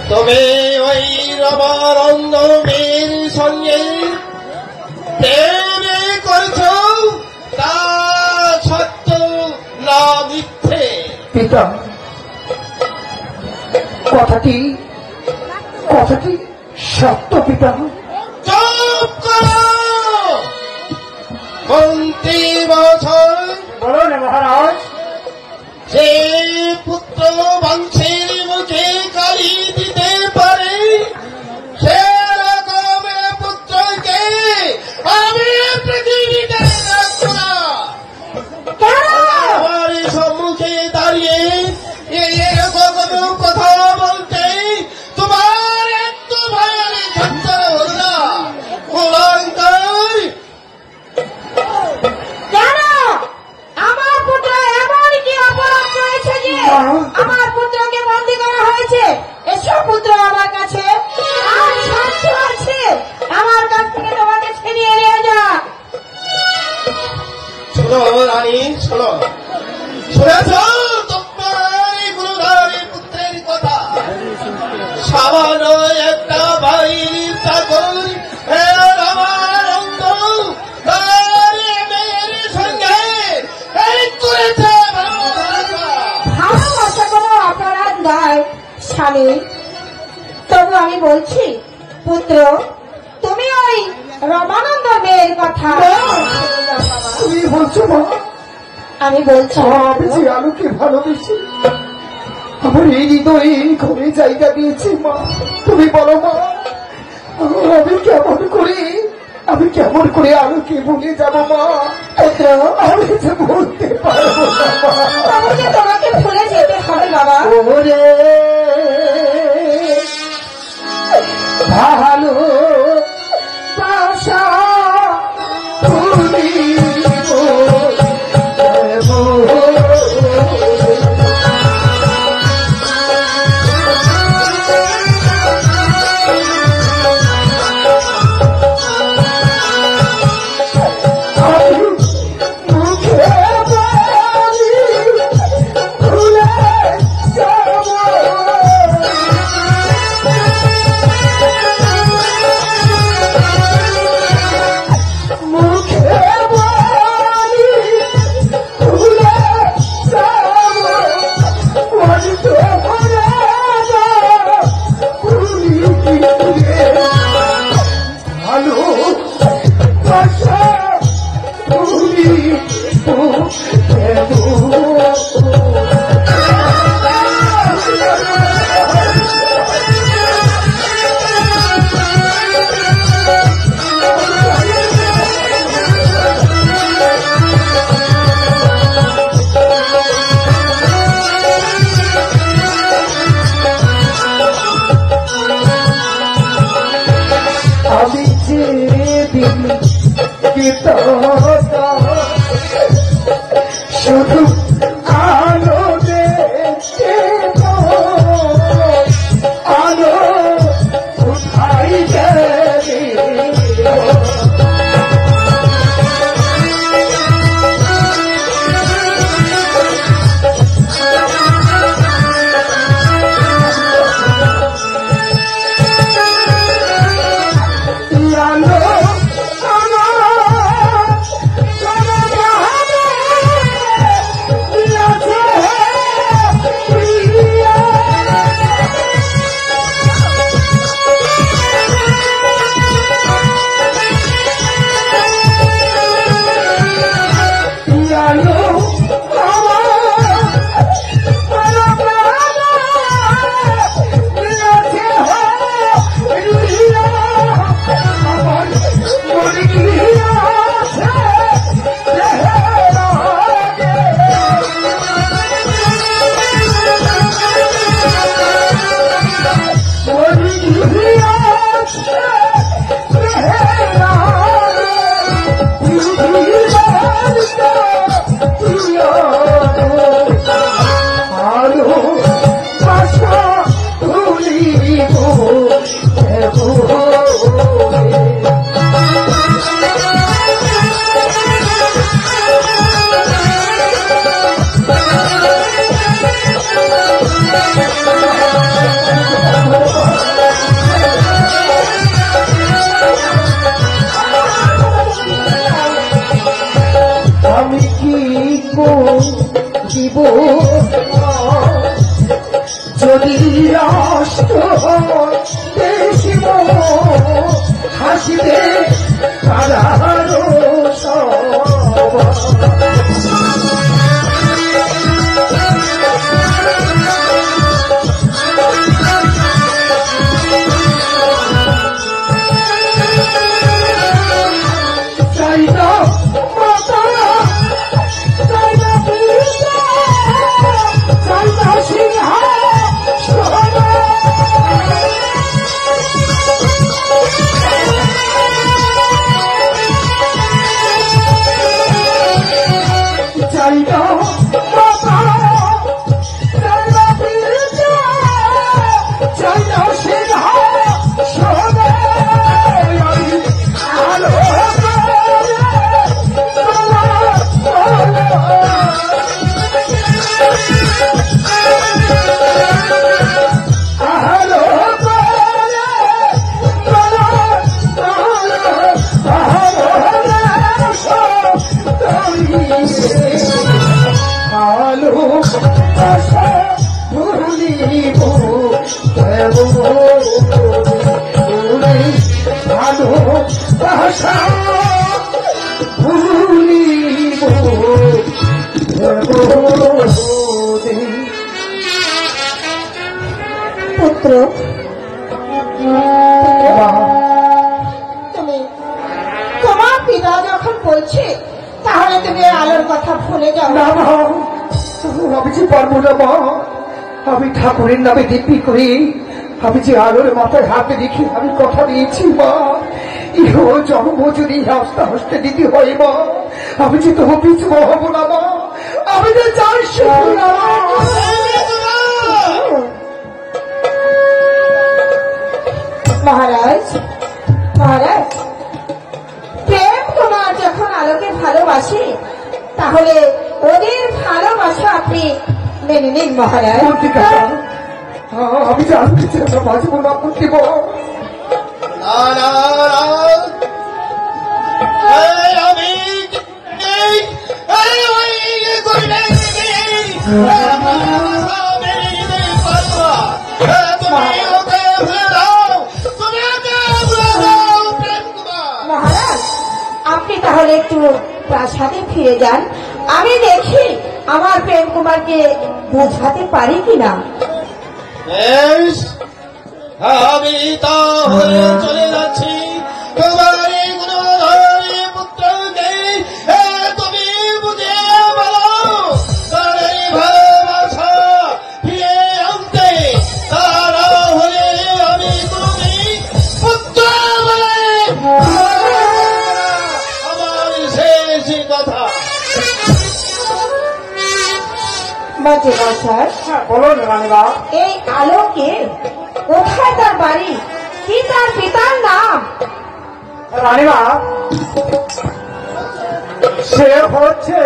তুমি ওই রমার অন্ধ মেয়ের সঙ্গে প্রেমে করছ, তা সত্য না মিথ্যে? পিতা, কথাটি সত্য পিতা। চুপ করো। মন্ত্রী বছর বলুন মহারাজ। যে পুত্র বংশের মুখে কালি দিতে পারে, সেরকম পুত্রকে আমি পৃথিবীতে রাখব না। আমার সম্মুখে দাঁড়িয়ে এরকম কথা বলতে তোমার এত ভয় সহ্য হল না? কুলাঙ্কার, কেন আমার পুত্র এমন কি অপরাধ করেছে যে আমার পুত্রকে বন্দী করা হয়েছে? এসব পুত্র আমার কাছে আর সাধ্য আছে আমার কাছ থেকে তোমাকে ছিনিয়ে নিয়ে যা। শোনো রানী, শোনো, শুনেছ তোমার গুরুধারী পুত্রের কথা? সামান্য একটা বাড়ির চাকর আমার অন্ত তার মেয়ের সঙ্গে এই করেছে। ভালোবাসা কোনো অপরাধ নয় স্বামী। তবু আমি বলছি পুত্র, তুমি ওই রমানন্দ মেয়ের কথা তুমি বলছো মা? আমি বলছি আমি যে আলোকে ভালোবেসে আমার এই হৃদয়ে ঘরে জায়গা দিয়েছি মা। তুমি বলো মা, আমি কেমন করে আলোকে ভুলে যাবো মা? পুত্র, আমি যে বলতে পারবো না মা। তাহলে তোমাকে ভুলে যেতে হবে বাবা। ওরে ভালো বাসা শুধু আলো দেখে আলো কোথায় গেলে আলো ভুলিব যদি রাষ্ট্র দেখিব হাসিবে তারারো পুত্র তুমি তোমার পিতা যখন বলছে তাহলে তুমি আলোর কথা ভুলে যাও না। আমি যে পারবো না মা, আমি ঠাকুরের নামে দিব্যি করি, আমি যে আলোর মাথায় হাতে রেখে আমি কথা দিয়েছি মা, ইহ জন্ম যদি হাসতে হাসতে দিতে হয় মা, আমি যে তো পিছু হব না মা, আমি যে চাই শুধু না। মহারাজ মহারাজ, প্রেম কুমার যখন আলোকে ভালোবাসে তাহলে ওদের ভালোবাসা আপনি মেনে নিন মহারাজ। আমি জানতে চাই বাঁচবো না দিব মহারাজ, আপনি তাহলে একটু প্রাসাদে ফিরে যান, আমি দেখি আমার প্রেম কুমারকে বোঝাতে পারি কিনা। আমি তাহলে চলে যাচ্ছি। তোমার পুত্রকে তুমি বুঝে বলো, তার এই ভালোবাসা ফিরে আনতে, তারা হলে আমি কোনদিন পুত্র বলে আমার শেষ কথা। বলুন রানীবা, এই আলোকে কোথায় তার বাড়ি, কি তার পিতার নাম? রানীবা সে হচ্ছে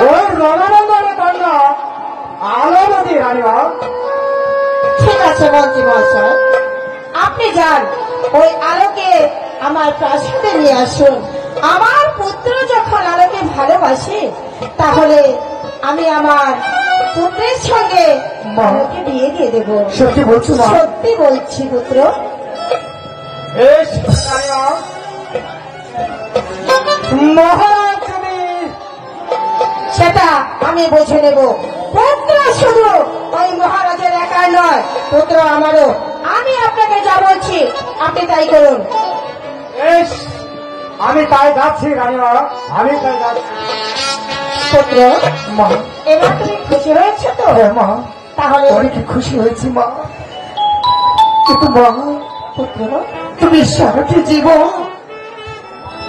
ওই রণনন্দনের কন্যা আলোমতি রানীবা। ঠিক আছে মন্ত্রী মহাশয়, আপনি যান, ওই আলোকে আমার প্রাসাদে নিয়ে আসুন। আমার পুত্র যখন আলোকে ভালোবাসে তাহলে আমি আমার পুত্রের সঙ্গে আলোকে বিয়ে দিয়ে দেব। সত্যি বলছো মা? সত্যি বলছি পুত্র। মহারাজ তুমি সেটা আমি বুঝে নেব। পুত্র শুধু ওই মহারাজের একার নয়, পুত্র আমারও। আমি আপনাকে যা বলছি আপনি তাই করুন। আমি তাই যাচ্ছি রানীমা, আমি তাই যাচ্ছি। পুত্র মা, এবার তুমি খুশি হয়েছে তো? মা তাহলে অনেক খুশি হয়েছি মা, কিন্তু মা পুত্র তুমি সারাটি জীবন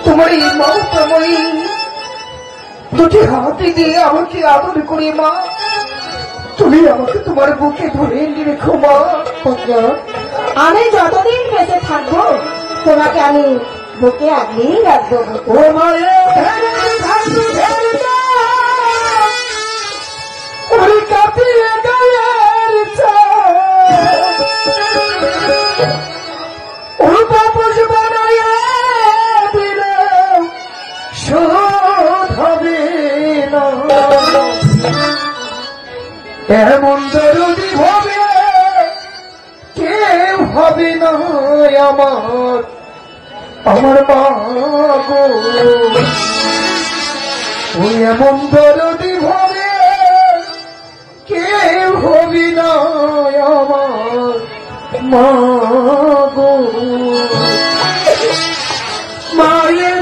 তোমার এই মমতাময়ী দুটি হাতে দিয়ে আমাকে আদর করে মা, তুমি আমাকে তোমার বুকে ধরে রেখো মা। পুত্র, আমি যতদিন বেঁচে থাকবো তোমাকে আমি বুকে আগলেই রাখবো। ও মায়ে ওরে কাঁপিয়ে গায়ের ও বাপস বানাইয়া দিলে শোধ হবে না। এমন দরদি হবে কেউ হবে না আমার আমার মা গো। ওই এমন দরদি হবে কেউ হবে না আমার মা গো। মায়ের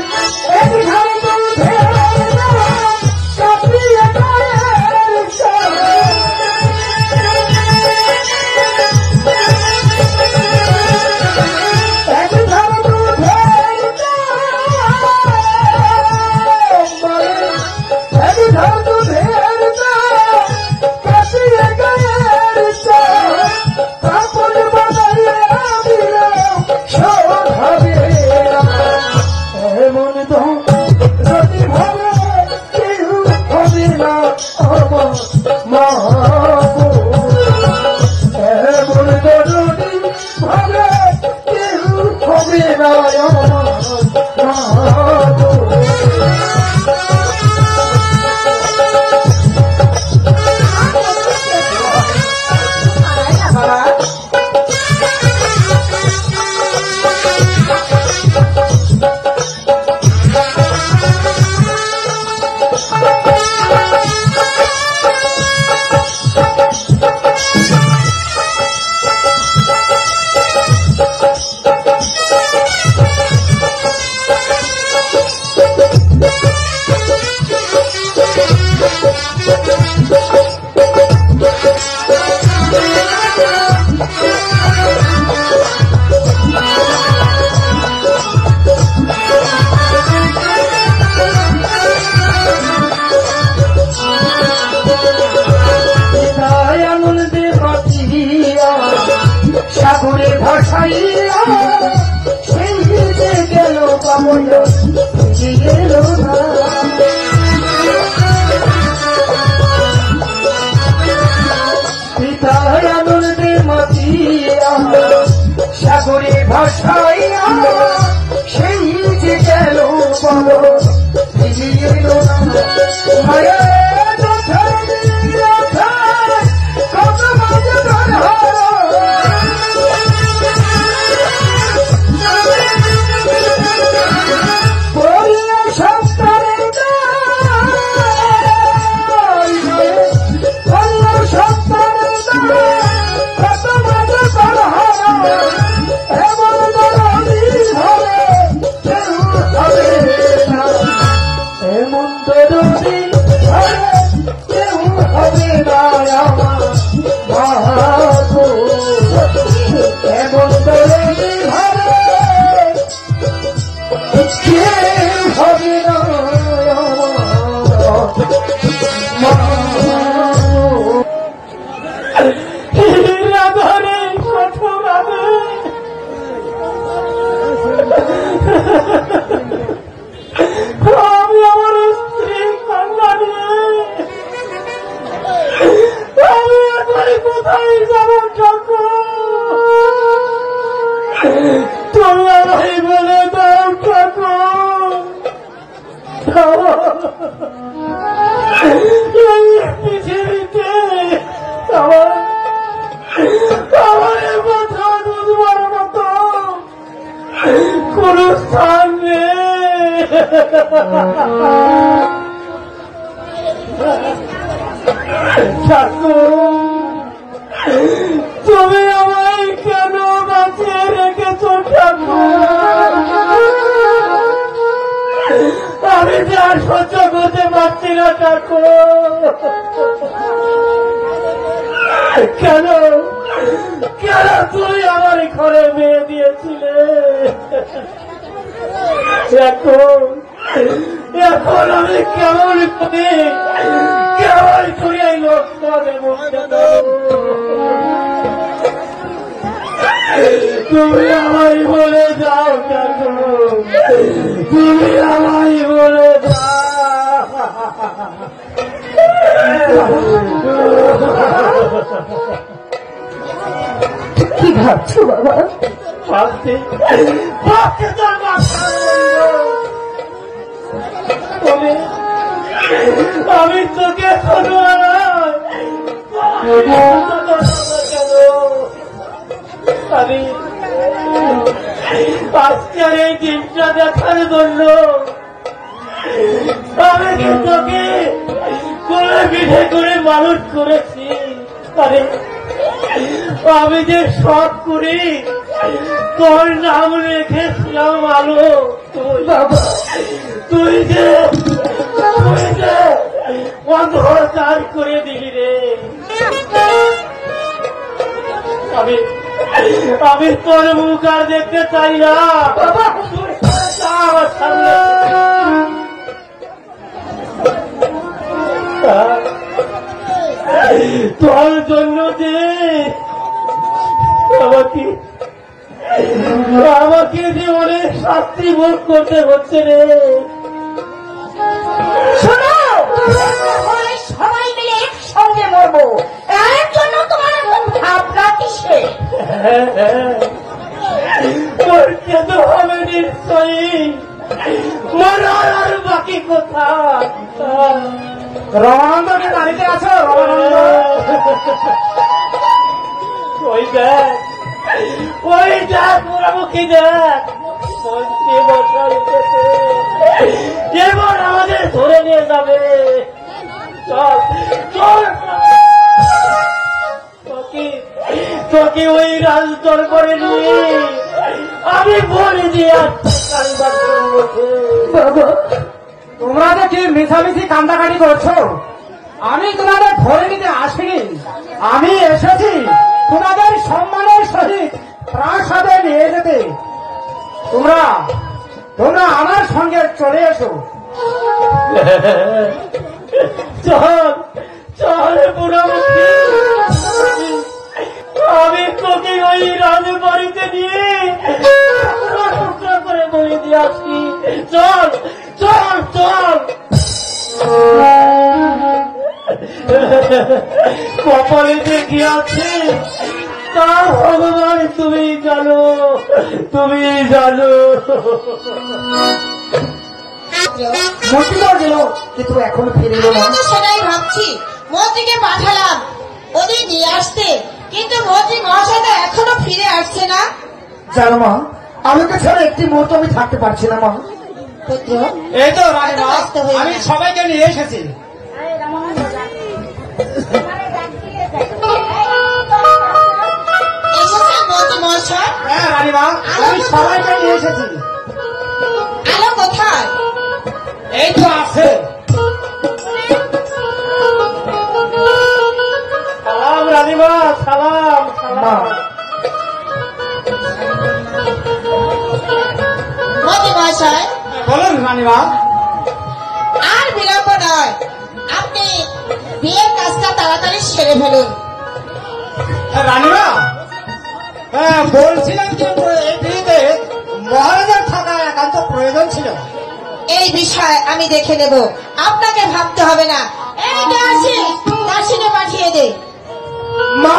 সাগরে ভাসাইয়া সেই যে গেল পাবন গেল পিতার আনন্দে মাতিয়া সাগরে ভাসাইয়া সেই যে গেল পাবন গেল মায়া কত মাঝে পৃথিবীতে কোন স্থান নেই। তুমি আমায় কেন বাঁচিয়ে রেখেছো ঠাকুর? আমি যা সহ্য করতে পারছি না ঠাকুর। কেন কেন তুমি আমার ঘরে মেয়ে দিয়েছিলে? এখন আমি কেমন করি এই লোকটাকে বলতে দেব? তুমি আমায় বলে যাও ঠাকুর, তুমি আমায় বলে যাও। কি ভাবছো বাবা? আমি তোকে আমি আজকের এই দিনটা দেখার জন্য আমি কি তোকে কোলে পিঠে করে মানুষ করেছি। আরে আমি যে শখ করি তোর নাম রেখেছিলাম আলো, তুই যে অন্ধকার করে দিলি রে। আমি তোর মুখ আর দেখতে চাই না। আমার সামনে তোর জন্য যে আমাকে যে অনেক শাস্তি ভোগ করতে হচ্ছে রে। শোনো, সবাই মিলে একসঙ্গে মরবো, এর জন্য তোমার এখন ভাবনা কিসে? মরতে তো হবে নিশ্চয়ই, মরার আর বাকি কথা। রমানন্দকে বাড়িতে আছো? রমানন্দ ওই দেখ, ওই দেখ মুখে দেখ, এবার আমাদের ধরে নিয়ে যাবে। চল চল, তোকে ওই রাজ দরবারে নিয়ে আমি বলে দিয়ে বাবা, তোমরা যে কি মিছামিছি কান্দাকাটি করছো? আমি তোমাদের ধরে নিতে আসিনি, আমি এসেছি তোমাদের সম্মানের সহিত প্রাসাদে নিয়ে যেতে। তোমরা আমার সঙ্গে চলে এসো। চল চল বুড়ামুখী, আমি তোকে ওই রাজবাড়িতে নিয়ে টুকরা করে বলে দিয়ে আসি। চল চল চল। কপালে যে কি আছে তা ভগবান তুমি জানো, তুমি জানো। মন্ত্রী গেল কিন্তু এখনো ফিরে এলো না। সেটাই ভাবছি, মন্ত্রীকে পাঠালাম ওদের নিয়ে আসতে, কিন্তু মন্ত্রী মহাশয়টা এখনো ফিরে আসছে না। জানো মা, আমাকে ছাড়া একটি মুহূর্ত আমি থাকতে পারছি না মা। পুত্র, এই তো রানীমা, আমি সবাইকে নিয়ে এসেছি। এসেছেন মন্ত্রী মহাশয়? হ্যাঁ রানীমা, আমি সবাইকে নিয়ে এসেছি। আলো কোথায়? এই তো আছে। সালাম রানীমা, সালাম সালাম। মন্ত্রী মহাশয়, বলুন রানীমা। আর বিলম্ব নয়, আপনি বিয়ের কাজটা তাড়াতাড়ি সেরে ফেলুন। রানীমা, বলছিলাম যে এই বিয়েতে মহারাজার থাকা একান্ত প্রয়োজন ছিল। এই বিষয় আমি দেখে নেব, আপনাকে ভাবতে হবে না। এই দাসী, দাসীকে পাঠিয়ে দে। মা,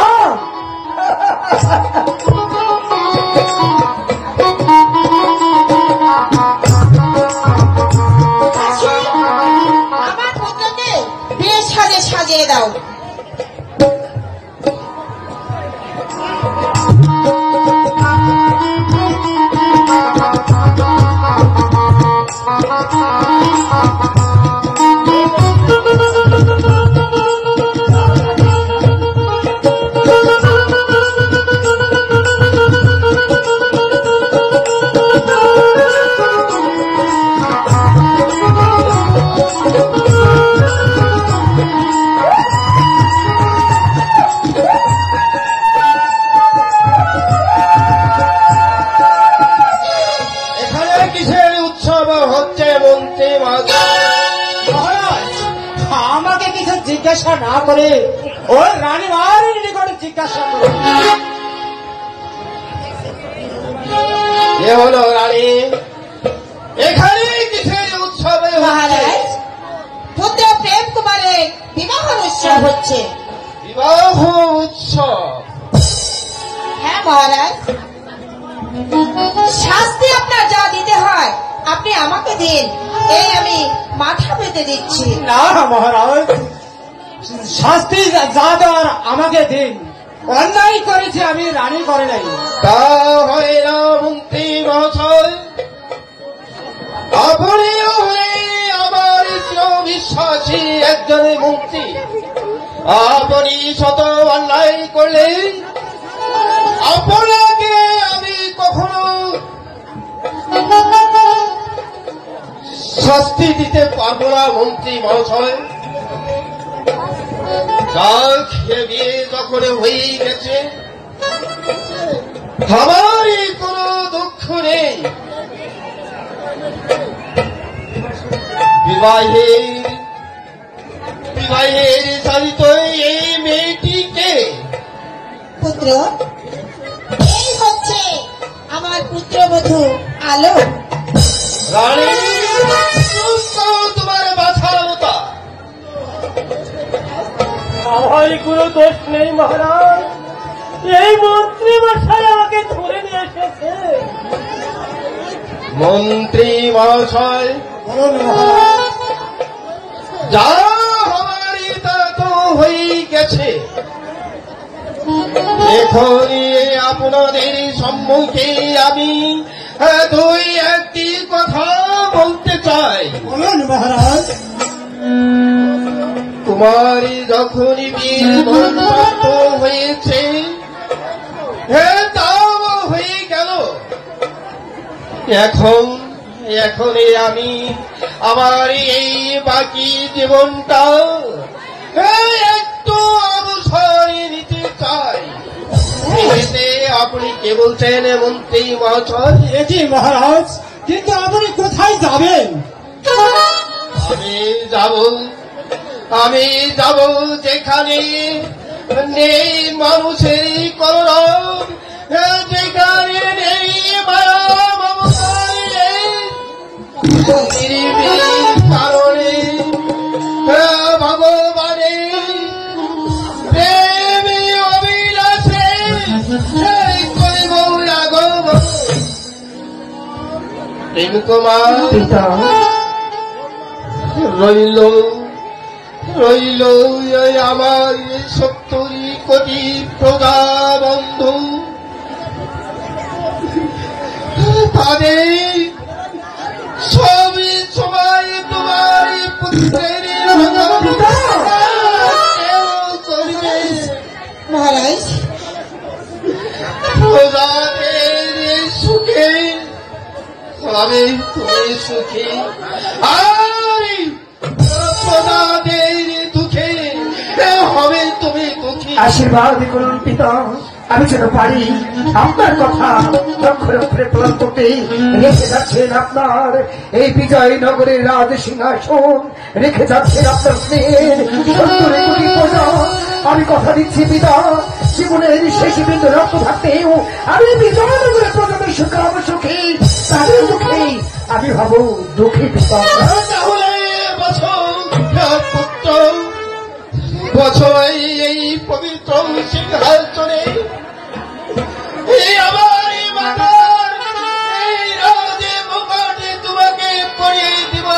দাসী, আমার পুত্রকে বিয়ের সাজে সাজিয়ে দাও। জিজ্ঞাসা না করে ওই রানীমার নিকটে জিজ্ঞাসা করে। এ হলো রানী, এখানে কিসের উৎসবে মহারাজ, পুত্র প্রেম কুমারের বিবাহ উৎসব হচ্ছে। বিবাহ উৎসব? হ্যাঁ মহারাজ, শাস্তি আপনার যা দিতে হয় আপনি আমাকে দিন, এই আমি মাথা পেতে দিচ্ছি। না মহারাজ, শাস্তি যা দেওয়ার আমাকে দিন। অন্যায় করেছি আমি, রানী করে নাই। তা হয় না মন্ত্রী মহাশয়, আপনিও হয়ে আমার বিশ্বাসী একজন মন্ত্রী। আপনি শত অন্যায় করলে আপনাকে আমি কখনো শাস্তি দিতে পারবো না মন্ত্রী মহাশয়। যা খেয়ে বিয়ে যখন হয়ে গেছে আমারই কোনো দুঃখ নেই। বিবাহের চালিত এই মেয়েটিকে পুত্র, এই হচ্ছে আমার পুত্রবধূ আলো। রানী তোমার বাছার মতো। আমার কোনো দোষ নেই মহারাজ, এই মন্ত্রী মশাই আমাকে ধরে নিয়ে এসেছে। মন্ত্রী মহাশয়, যা হমারি তা তো হয়ে গেছে। এখনই আপনাদের সম্মুখে আমি দুই একটি কথা বলতে চাই। বলুন মহারাজ। তোমারই যখনই বিয়ে বন্ধ হয়েছে, তাও হয়ে গেল। এখনই আমি আমার এই বাকি জীবনটা একটু অবসর নিতে চাই। এতে আপনি কে বলছেন মন্ত্রী মহাশয়? এটি মহারাজ, কিন্তু আপনি কোথায় যাবেন? আমি যাব যেখানে নেই মানুষের করুণ, যেখানে নেই মায়া কারণে ভগবানের প্রেমী অবিলাসে প্রেম কুমার রইল আমার 70 কোটি প্রজা বন্ধু। তাদের সবই সময় তোমার পুত্রের করবে। মহারাজ, প্রজাদের সুখে হবে তুমি সুখী, আর প্রজাদের দুঃখে হবে তুমি দুঃখী। আশীর্বাদ করুন পিতা, আমি যেন পারি আপনার কথা অক্ষরে অক্ষরে পালন করতে। রেখে যাচ্ছেন আপনার এই বিজয়নগরের রাজ সিংহাসন, রেখে যাচ্ছেন আপনার স্নেহের 70 কোটি প্রজা। আমি কথা দিচ্ছি পিতা, জীবনের শেষ বিন্দু রক্ত থাকতেও আমি বিজয়নগরের প্রজাদের সুখে হব সুখী, তাদের দুঃখে আমি হব দুঃখী পিতা। তাহলে পুত্র বছর এই পবিত্র সিংহাসনে আমার মাতার এই রাজে মুকুটে তোমাকে পরিয়ে দিব।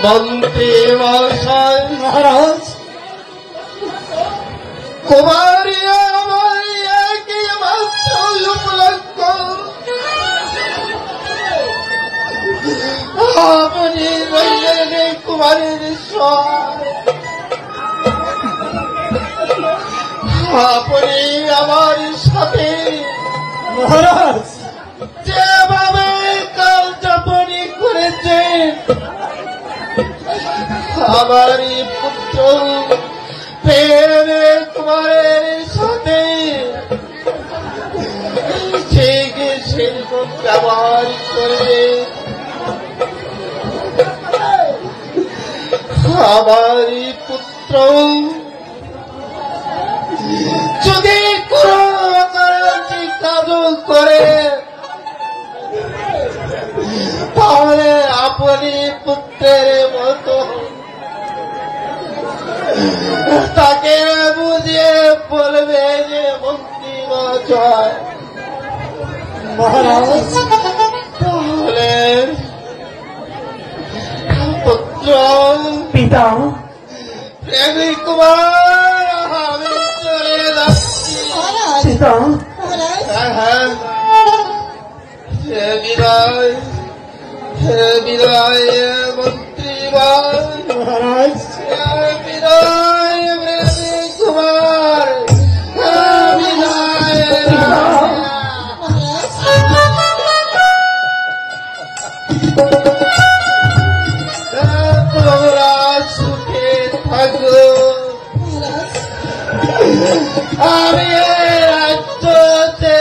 মন্ত্রী মহাশয়, মহারাজ, কুমারী আমার একই মাত্র উপলক্ষ। আপনি রইলেন কুমারীর ঈশ্বর, আপনি আমার সাথে মহারাজ, যেভাবে কাল যাপনী করেছেন আমারই পুত্র প্রেমে কুমারের সাথে ব্যবহার করবে। আমারই পুত্র যদি কোনো কাজ করে তাহলে আপনি পুত্রের মতো তাকে বুঝিয়ে বলবে যে মন্ত্রী মহাশয়, মহারাজ তাহলে পুত্র পিতা প্রেমিক কুমার আমি চলে যাচ্ছি। মহারাজ পিতা মহারাজ হ্যাঁ বিদায় বিদায় মন্ত্রীগণ, মহারাজ বিদায় প্রেমিক কুমার, বিদায়। তোমরা সুখে থাকো, আমি রাজ্যতে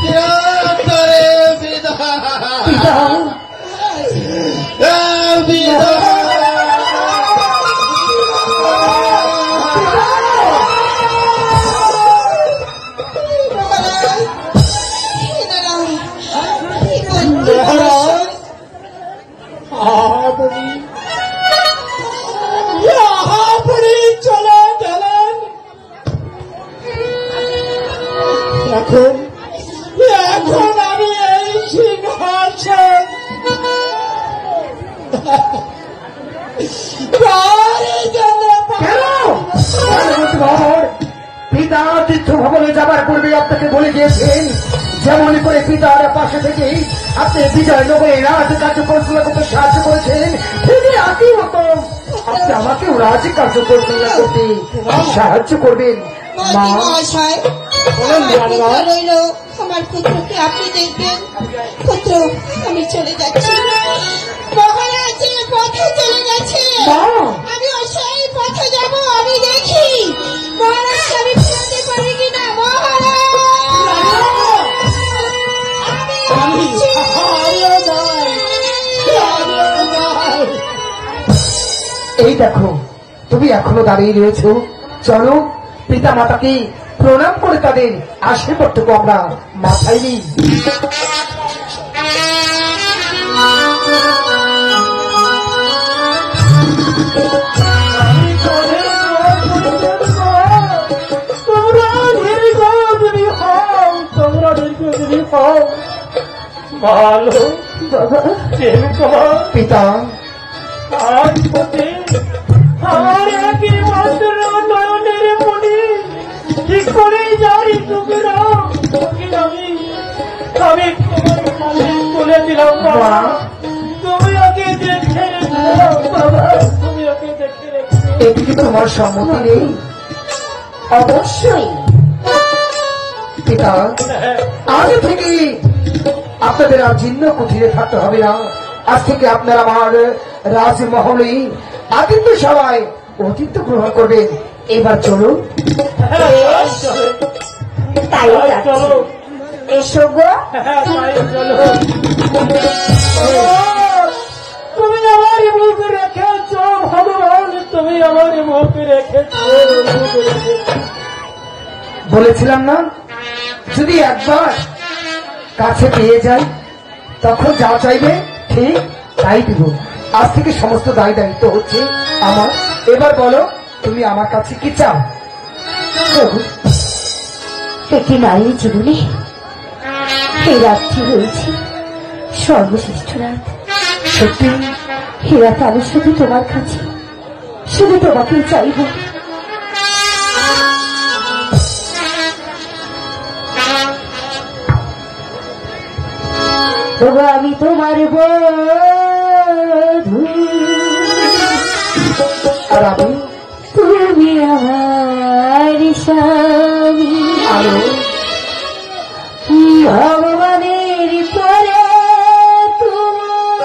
চিরতরে বিদায় মহারাজ আপনি চলে গেলেন। এখন এখন আমি এই সিংহাসন পিতা তীর্থ ভবনে যাবার পূর্বে আপনাকে বলে দিয়েছেন, যেমন করে পিতার পাশে থেকে আপনি বিজয়নগরে রাজ কার্য পরিচালনা করতে সাহায্য করেছেন, তিনি একই মতো আপনি আমাকেও রাজ কার্য পরিচালনা করতে সাহায্য করবেন। মা মহাশয় আমার রইল, আমার পুত্রকে আপনি দেখবেন। পুত্র আমি চলে যাচ্ছি, মহারাজ যে পথে চলে গেছে আমি সেই পথে যাব, আমি দেখি মহারাজ আমি ফেরাতে পারি কিনা। মহারাজ আমি এই দেখো তুমি এখনো দাঁড়িয়ে রয়েছো, চলো পিতা মাতাকে প্রণাম করে তাদের আশীর্বাদটুকু আমরা মাথায় নিই। ভালো পিতা আজ পথে আমার একমাত্র নয়নের মনে ঠিক করে যাই তোমরা আমি তুলে দিলাম বাবা, তুমি ওকে দেখে বাবা, তুমি ওকে দেখে এদিকে তোমার সম্মতি নেই? অবশ্যই পিতা আজ থেকে আপনাদের আর জীর্ণ কুঠিরে থাকতে হবে না। আজ থেকে আপনারা আমার রাজমহলে আতিথ্য সবাই অতিথ্য গ্রহণ করবেন। এবার চলুন। তাই যাচ্ছি। এসো গো। তুমি আমার মুখ রেখেছ ভগবান, তুমি আমার মুখ রেখেছ। বলেছিলাম না, যদি একবার কাছে পেয়ে যাই তখন যা চাইবে ঠিক তাই দিব। আজ থেকে সমস্ত দায় দায়িত্ব হচ্ছে আমার। এবার বলো তুমি আমার কাছে কি চাও? একটি নারীর জীবনে এই রাতটি রয়েছে সর্বশ্রেষ্ঠ রাত। সত্যি এই রাত আমি শুধু তোমার কাছে, শুধু তোমাকেই চাইব। তবে আমি তোমার বধূ, আর আমি তুমি আমার স্বামী। আরো ভগবানের পরে তোমার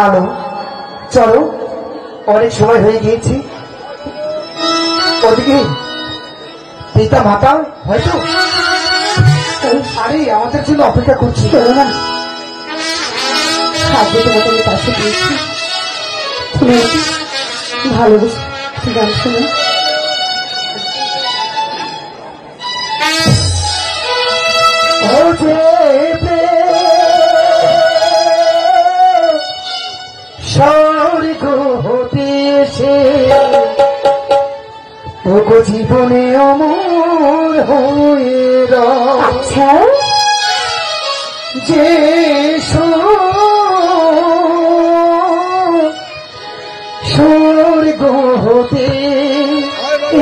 আলো চলো, অনেক সময় হয়ে গিয়েছে। ওদিকে পিতা মাতা হয়তো আরে আমাদের জন্য অপেক্ষা করছি। চলো না, খাদ্য তোমাদের পাশে দিয়েছি, তুমি ভালোবেসে গান শুনে স্বর্গ হতে এসে ওগো জীবনে অমর হয়ে আচ্ছা যে স্বর্গ হতে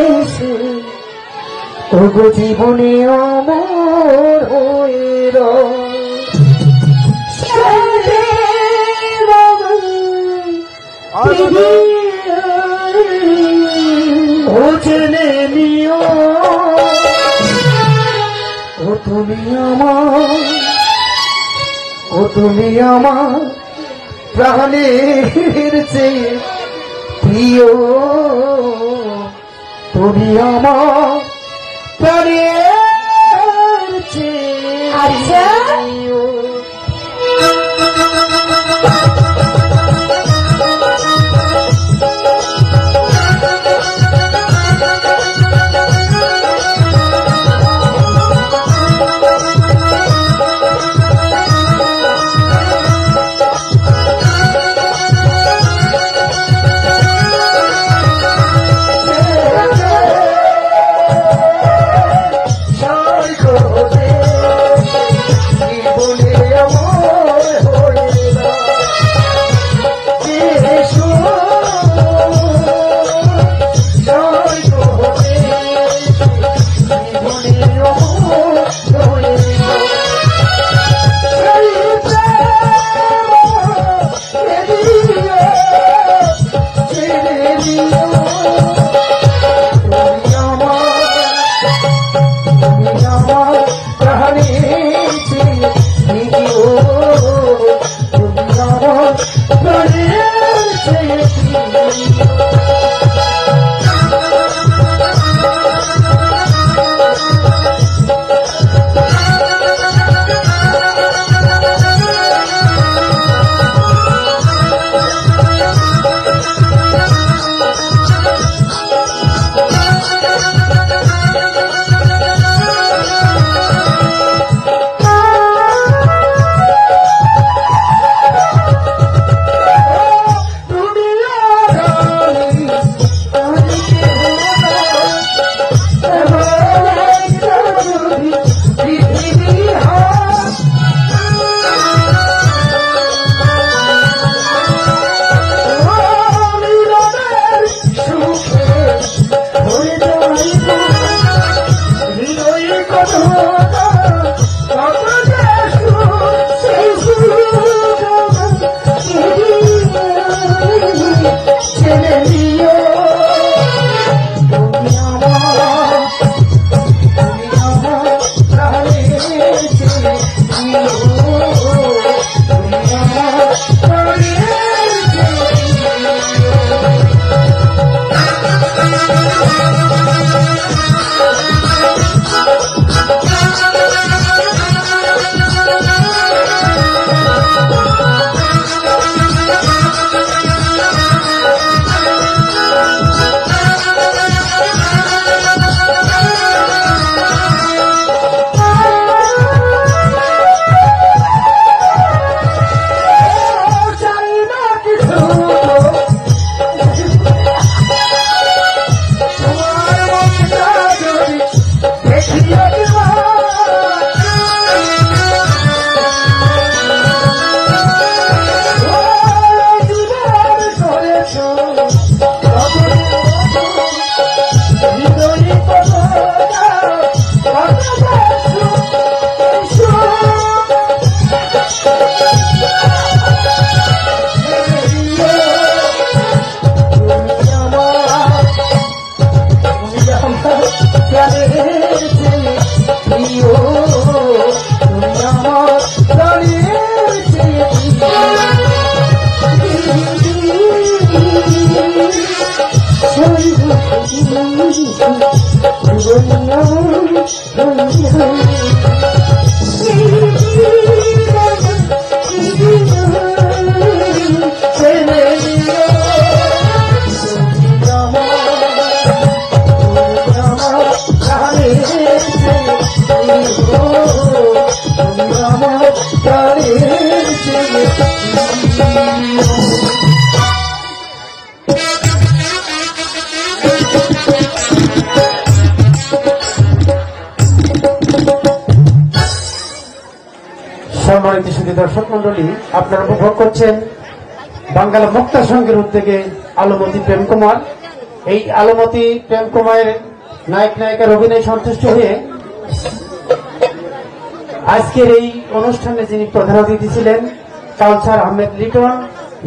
এসে ওগো জীবনে অমর হয়ে ও জেনে নিও ও তুমি আমার প্রাণের চেয়ে প্রিয়, তুমি আমার প্রাণের চেয়ে আচ্ছা প্রিয়। সম্মানিত সুধী দর্শক মন্ডলী, আপনারা উপভোগ করছেন বাঙ্গালা মুক্তা সংঘের উদ্যোগে আলমতি প্রেম কুমার। এই আলমতি প্রেম কুমারের নায়ক নায়িকার অভিনয় সন্তুষ্ট হয়ে আজকের এই অনুষ্ঠানে যিনি প্রধান অতিথি ছিলেন কাউসার আহমেদ লিটন,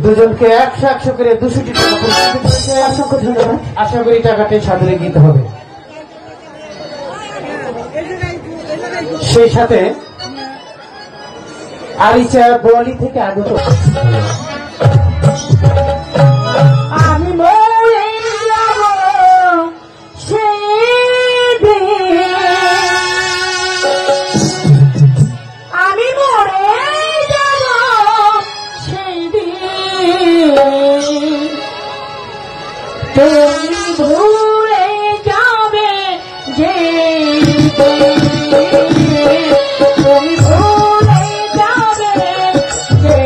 দুজনকে 100 করে 200টি টাকা পুরস্কৃত করেছে। অসংখ্য ধন্যবাদ। আশা করি টাকাটি সাদরে গীত হবে। সেই সাথে আরিচা বোয়ালি থেকে আগত আমি মরে যাব সেদিন, আমি মরে যাব সেদিন, তুমি ভুলে যাবে যে তুমি ভুলে যাবে যে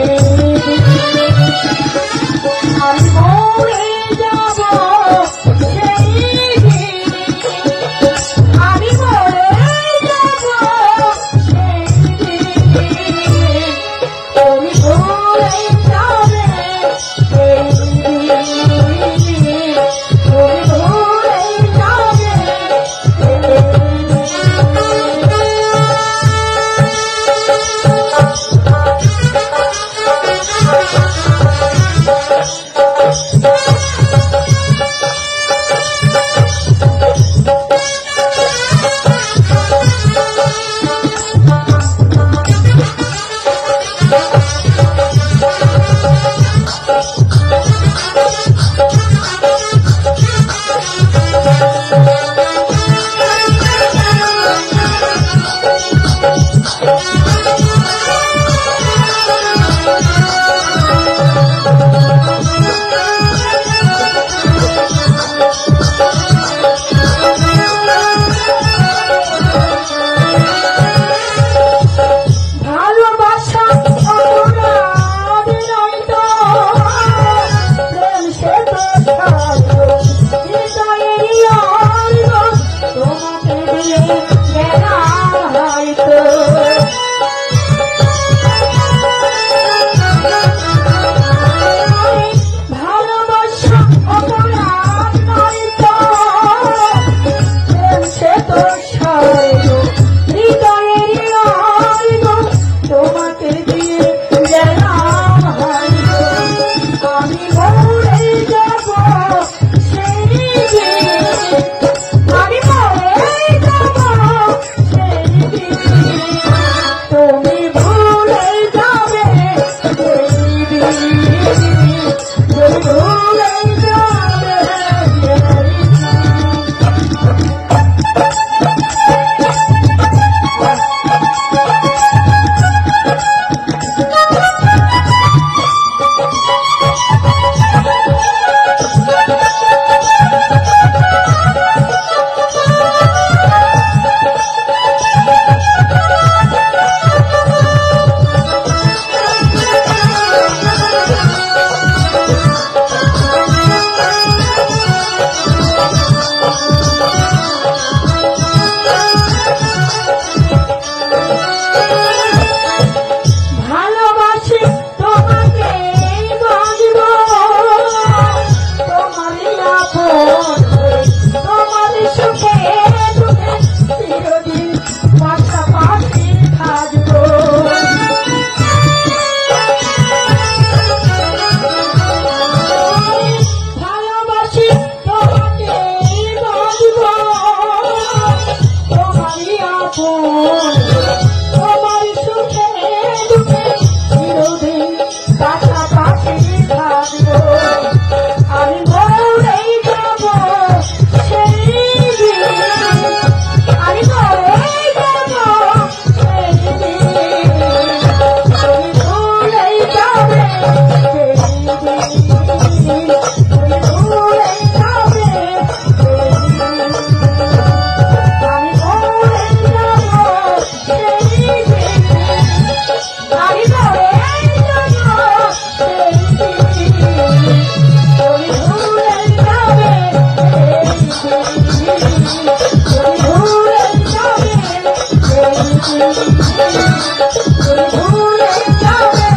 ভুলে যাবে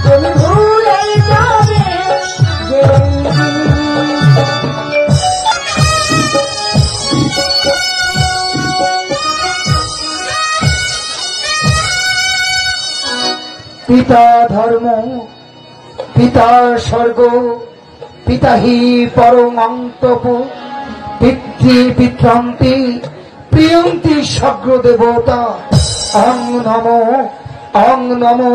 তুমি ভুলে যাবে পিতা ধর্ম, পিতা স্বর্গ, পিতা হি পরম অন্তপ, পিতৃ পিত্রান্তি প্রিয়ন্তি সগ্র দেবতা। অং নমো, অং নমো,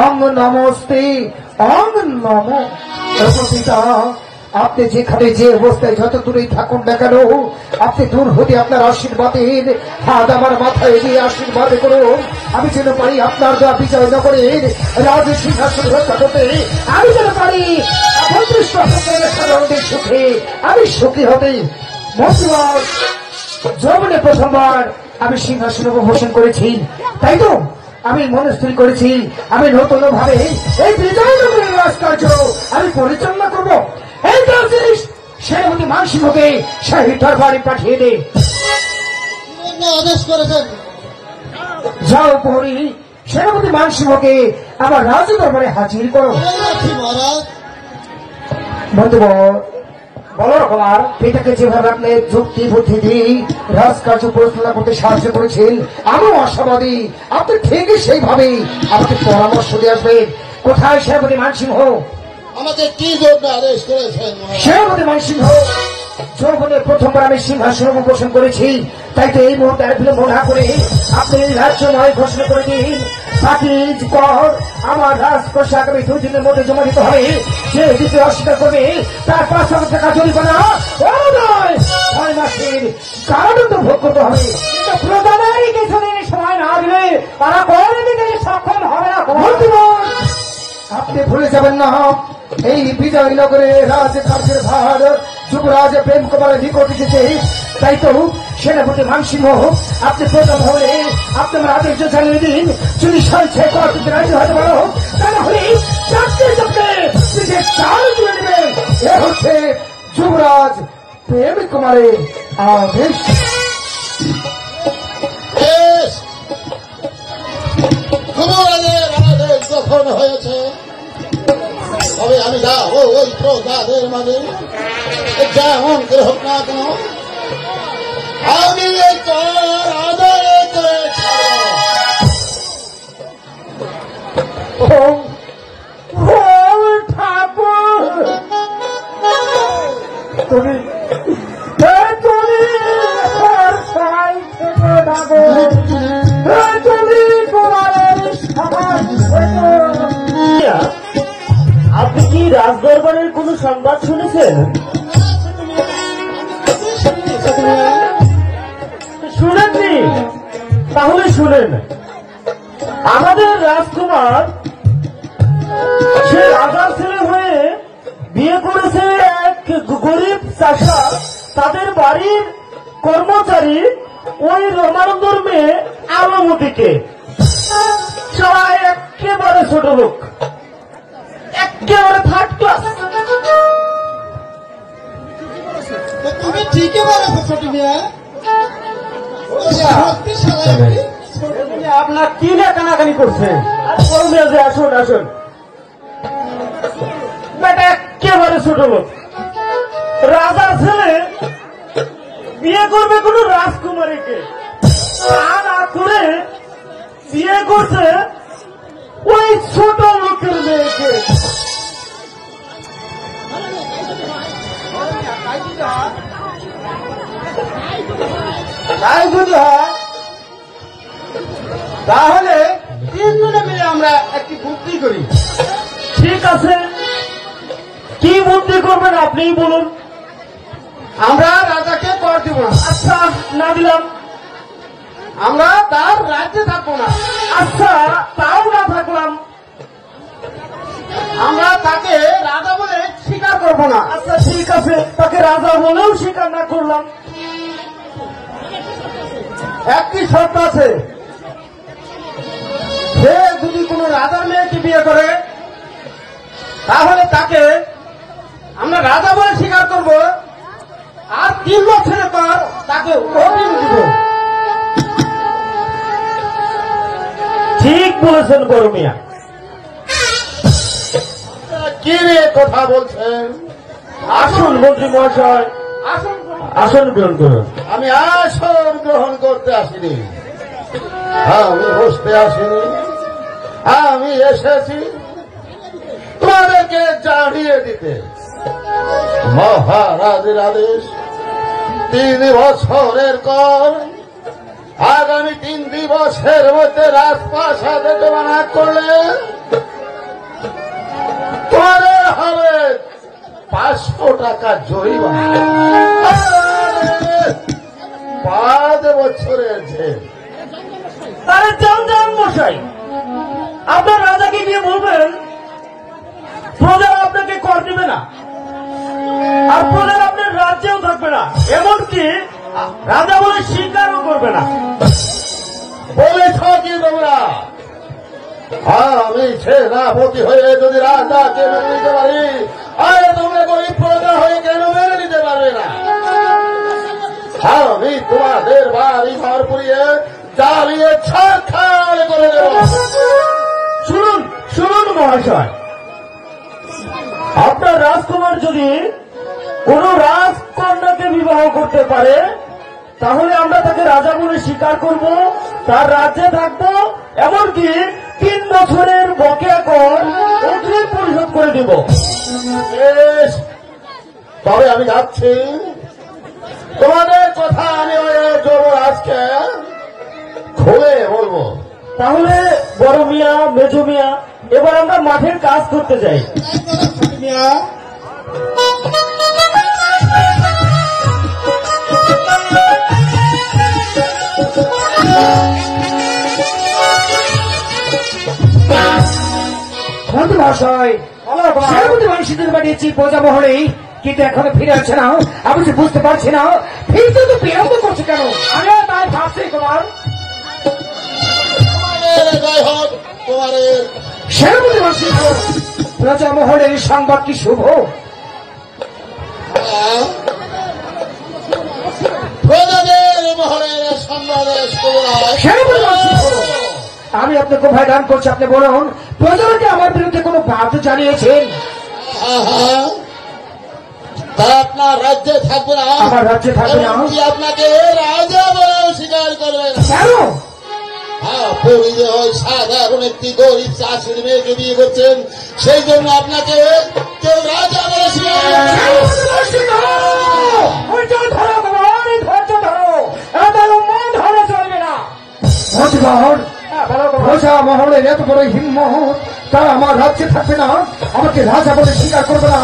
অং নমস্তে, অং নমো। পিতা, আপনি যেখানে যে অবস্থায় যত দূরেই থাকুন না কেন, আপনি দূর হতে আপনার আশীর্বাদের হাত আমার মাথায় দিয়ে আশীর্বাদ করুন। আমি যেন পারি আপনার যা বিজয়নগরের রাজ সিংহাসন রক্ষা করতে, আমি যেন পারি সাধারণের সুখে আমি সুখী হতে। মন্ত্রীবর, জীবনে প্রথমবার আমি সিংহাসন উপভোষণ করেছি, তাই তো আমি মনস্থির করেছি আমি নতুন ভাবে এই বিজয়নগরের রাজকার্য আমি পরিচালনা করব। এই জিনিস সেনাপতি মানসিংহকে সেই দরবারে পাঠিয়ে দে। আদেশ করেছেন। যাও পরি, সেনাপতি মানসিংহকে আমার রাজ দরবারে হাজির করো। মহারাজ, বন্ধুবর, বলো কুমার, পিতাকে যেভাবে আপনি যুক্তি বুদ্ধি দিয়ে রাজকার্য পরিচালনা করতে সাহায্য করেছেন, আমিও আশাবাদী আপনি ঠিকই সেইভাবেই আমাকে পরামর্শ দিয়ে আসবেন। কোথায় সেনাপতি মানসিংহ? আমাকে কি জন্য আদেশ করেছেন? সেনাপতি মানসিংহ, যৌবনে প্রথমবার আমি সিংহাসন উপবেশন করেছি, তাই তো এই মুহূর্তে আর বিলম্ব না করে আপনি রাজ্যময় ঘোষণা করে দিন। বাকি কর আমার রাজকোষে আগামী 2 দিনের মধ্যে জমা দিতে হবে। যে দিতে অস্বীকার করবে তার 5,000 টাকা জরিমানা, 6 মাসের কারাদণ্ড ভোগ করতে হবে। প্রজাদের কিছুদিন সময় না দিলে তারা করে দিতে সক্ষম হবে না। আপনি ভুলে যাবেন না, এই বিজয়নগরে রাজকার্যের ভার যুবরাজ প্রেম কুমারের নিকট এসেছে। তাই তো সেনাপতি মানসিংহ, আপনি প্রথম হলে আপনি আমার আদেশ জানিয়ে দিন। যদি স্বেচ্ছায় করতে রাজি হতে পারো, তাহলে চারটে চারটে নিজের চাল তুলে নেবেন। এ হচ্ছে যুবরাজ প্রেম কুমারের আদেশ। যুবরাজের আদেশ যখন হয়েছে, তবে আমি যাবো ওই প্রজাদের মাঝে, যেমন করে হোক না কেন আমি এই কর আদায় করে ঠাকুর, তুমি আপনি কি রাজদরবারের কোন সংবাদ শুনেছেন? শুনেননি? তাহলে শুনেন। আমাদের রাজকুমার সে রাজার ছেলে হয়ে বিয়ে করেছে এক গরিব চাষা। তাদের বাড়ির কর্মচারী ওই রমানন্দর মেয়ে আলমতিকে। সবাই একেবারে ছোট লোক, একেবারে 3rd ক্লাস। তুমি ঠিকই বলেছো ছোট মিয়া। আপনার কি না কানাকানি করছে? আসুন আসুন, বেটা একেবারে ছোট লোক, রাজার ছেলে বিয়ে করবে কোন রাজকুমারীকে, তা না করে বিয়ে করছে ওই ছোট লোকের মেয়েকে। তাই যদি হয় তাহলে 3 জনে মিলে আমরা একটি বুদ্ধি করি। ঠিক আছে, কি বুদ্ধি করবেন আপনিই বলুন। আমরা রাজাকে কর দিব না। আচ্ছা, না দিলাম। আমরা তার রাজ্যে থাকবো না। আচ্ছা, তাও না থাকলাম। আমরা তাকে রাজা বলে স্বীকার করবো না। আচ্ছা ঠিক আছে, তাকে রাজা বলেও স্বীকার না করলাম। একটি শর্ত আছে, সে যদি কোনো রাজার মেয়েকে বিয়ে করে তাহলে তাকে আমরা রাজা বলে স্বীকার করব, আর 3 বছরের পর তাকে অগ্রিম দিব। ঠিক বলেছেন বড় মিয়া। কি নিয়ে কথা বলছেন? আসুন মন্ত্রী মহাশয়, আসন গ্রহণ করুন। আমি আসন গ্রহণ করতে আসিনি, আমি বসতে আসিনি। আমি এসেছি তোমাদেরকে জানিয়ে দিতে মহারাজের আদেশ 3 বছরের কর আগামী 3 দিবসের মধ্যে রাজপ্রাসাদে জমা না করলে তোমাদের হবে 500 টাকা জরিমানা, 5 বছরের জেল। আরে যান যান মশাই, আপনার রাজাকে গিয়ে বলবেন প্রজারা আপনাকে কর দিবে না, আর প্রজারা আপনার রাজ্যেও থাকবে না, এমনকি রাজা বলে স্বীকারও করবে না। বলেছ কি তোমরা? আমি সেনাপতি হয়ে যদি রাজাকে মেনে নিতে পারি, আর তোমরা গরিব প্রজা হয়ে কেন মেনে নিতে পারবে না? আমি তোমাদের বাড়ি ঘর পুড়িয়ে জ্বালিয়ে ছাড়খাড় করে দেব। শুনুন শুনুন মহাশয়, আপনার রাজকুমার যদি কোন রাজকন্যাকে বিবাহ করতে পারে, তাহলে আমরা তাকে রাজা বলে স্বীকার করব, তার রাজ্যে থাকবো, এমনকি 3 বছরের বকেয়া কর অগ্রিম পরিশোধ করে দেব। বেশ, তবে আমি যাচ্ছি। তোমাদের কথা আমি ওই যুবরাজকে খুলে বলবো। তাহলে বড় মিয়া, মেজো মিয়া, এবার আমরা মাঠের কাজ করতে যাই। মন্ত্রী মহাশয়, সেনাপতি মানুষদের পাঠিয়েছি প্রজা মহলে, কিন্তু এখনো ফিরে আসছে না। আমি যে বুঝতে পারছি না ফিরতে তো বিলম্ব করছে কেন। আমি তাই ভাবছি তোমার সেনাপতি মানুষ প্রজা মহলের সংবাদ কি শুভ? প্রজাদের মহলের সংবাদের সেনাপতি মানুষ, আমি আপনাকে ভয় দান করছি, আপনি বলুন প্রজাকে আমার বিরুদ্ধে কোনো বাধ্য জানিয়েছেন? তারা আপনার রাজ্যে থাকবে না, আমার রাজ্যে থাকবে না, আপনাকে রাজা বলেও স্বীকার করবে না। কেন? ওই সাধারণ একটি গরিব চাষির মেয়েকে বিয়ে করছেন, সেই জন্য আপনাকে কেউ রাজা বলে স্বীকার চলবে না। প্রজা মহলের এত বড় হিম্মত, তারা আমার রাজ্যে থাকবে না, আমাকে রাজা বলে স্বীকার করবে না,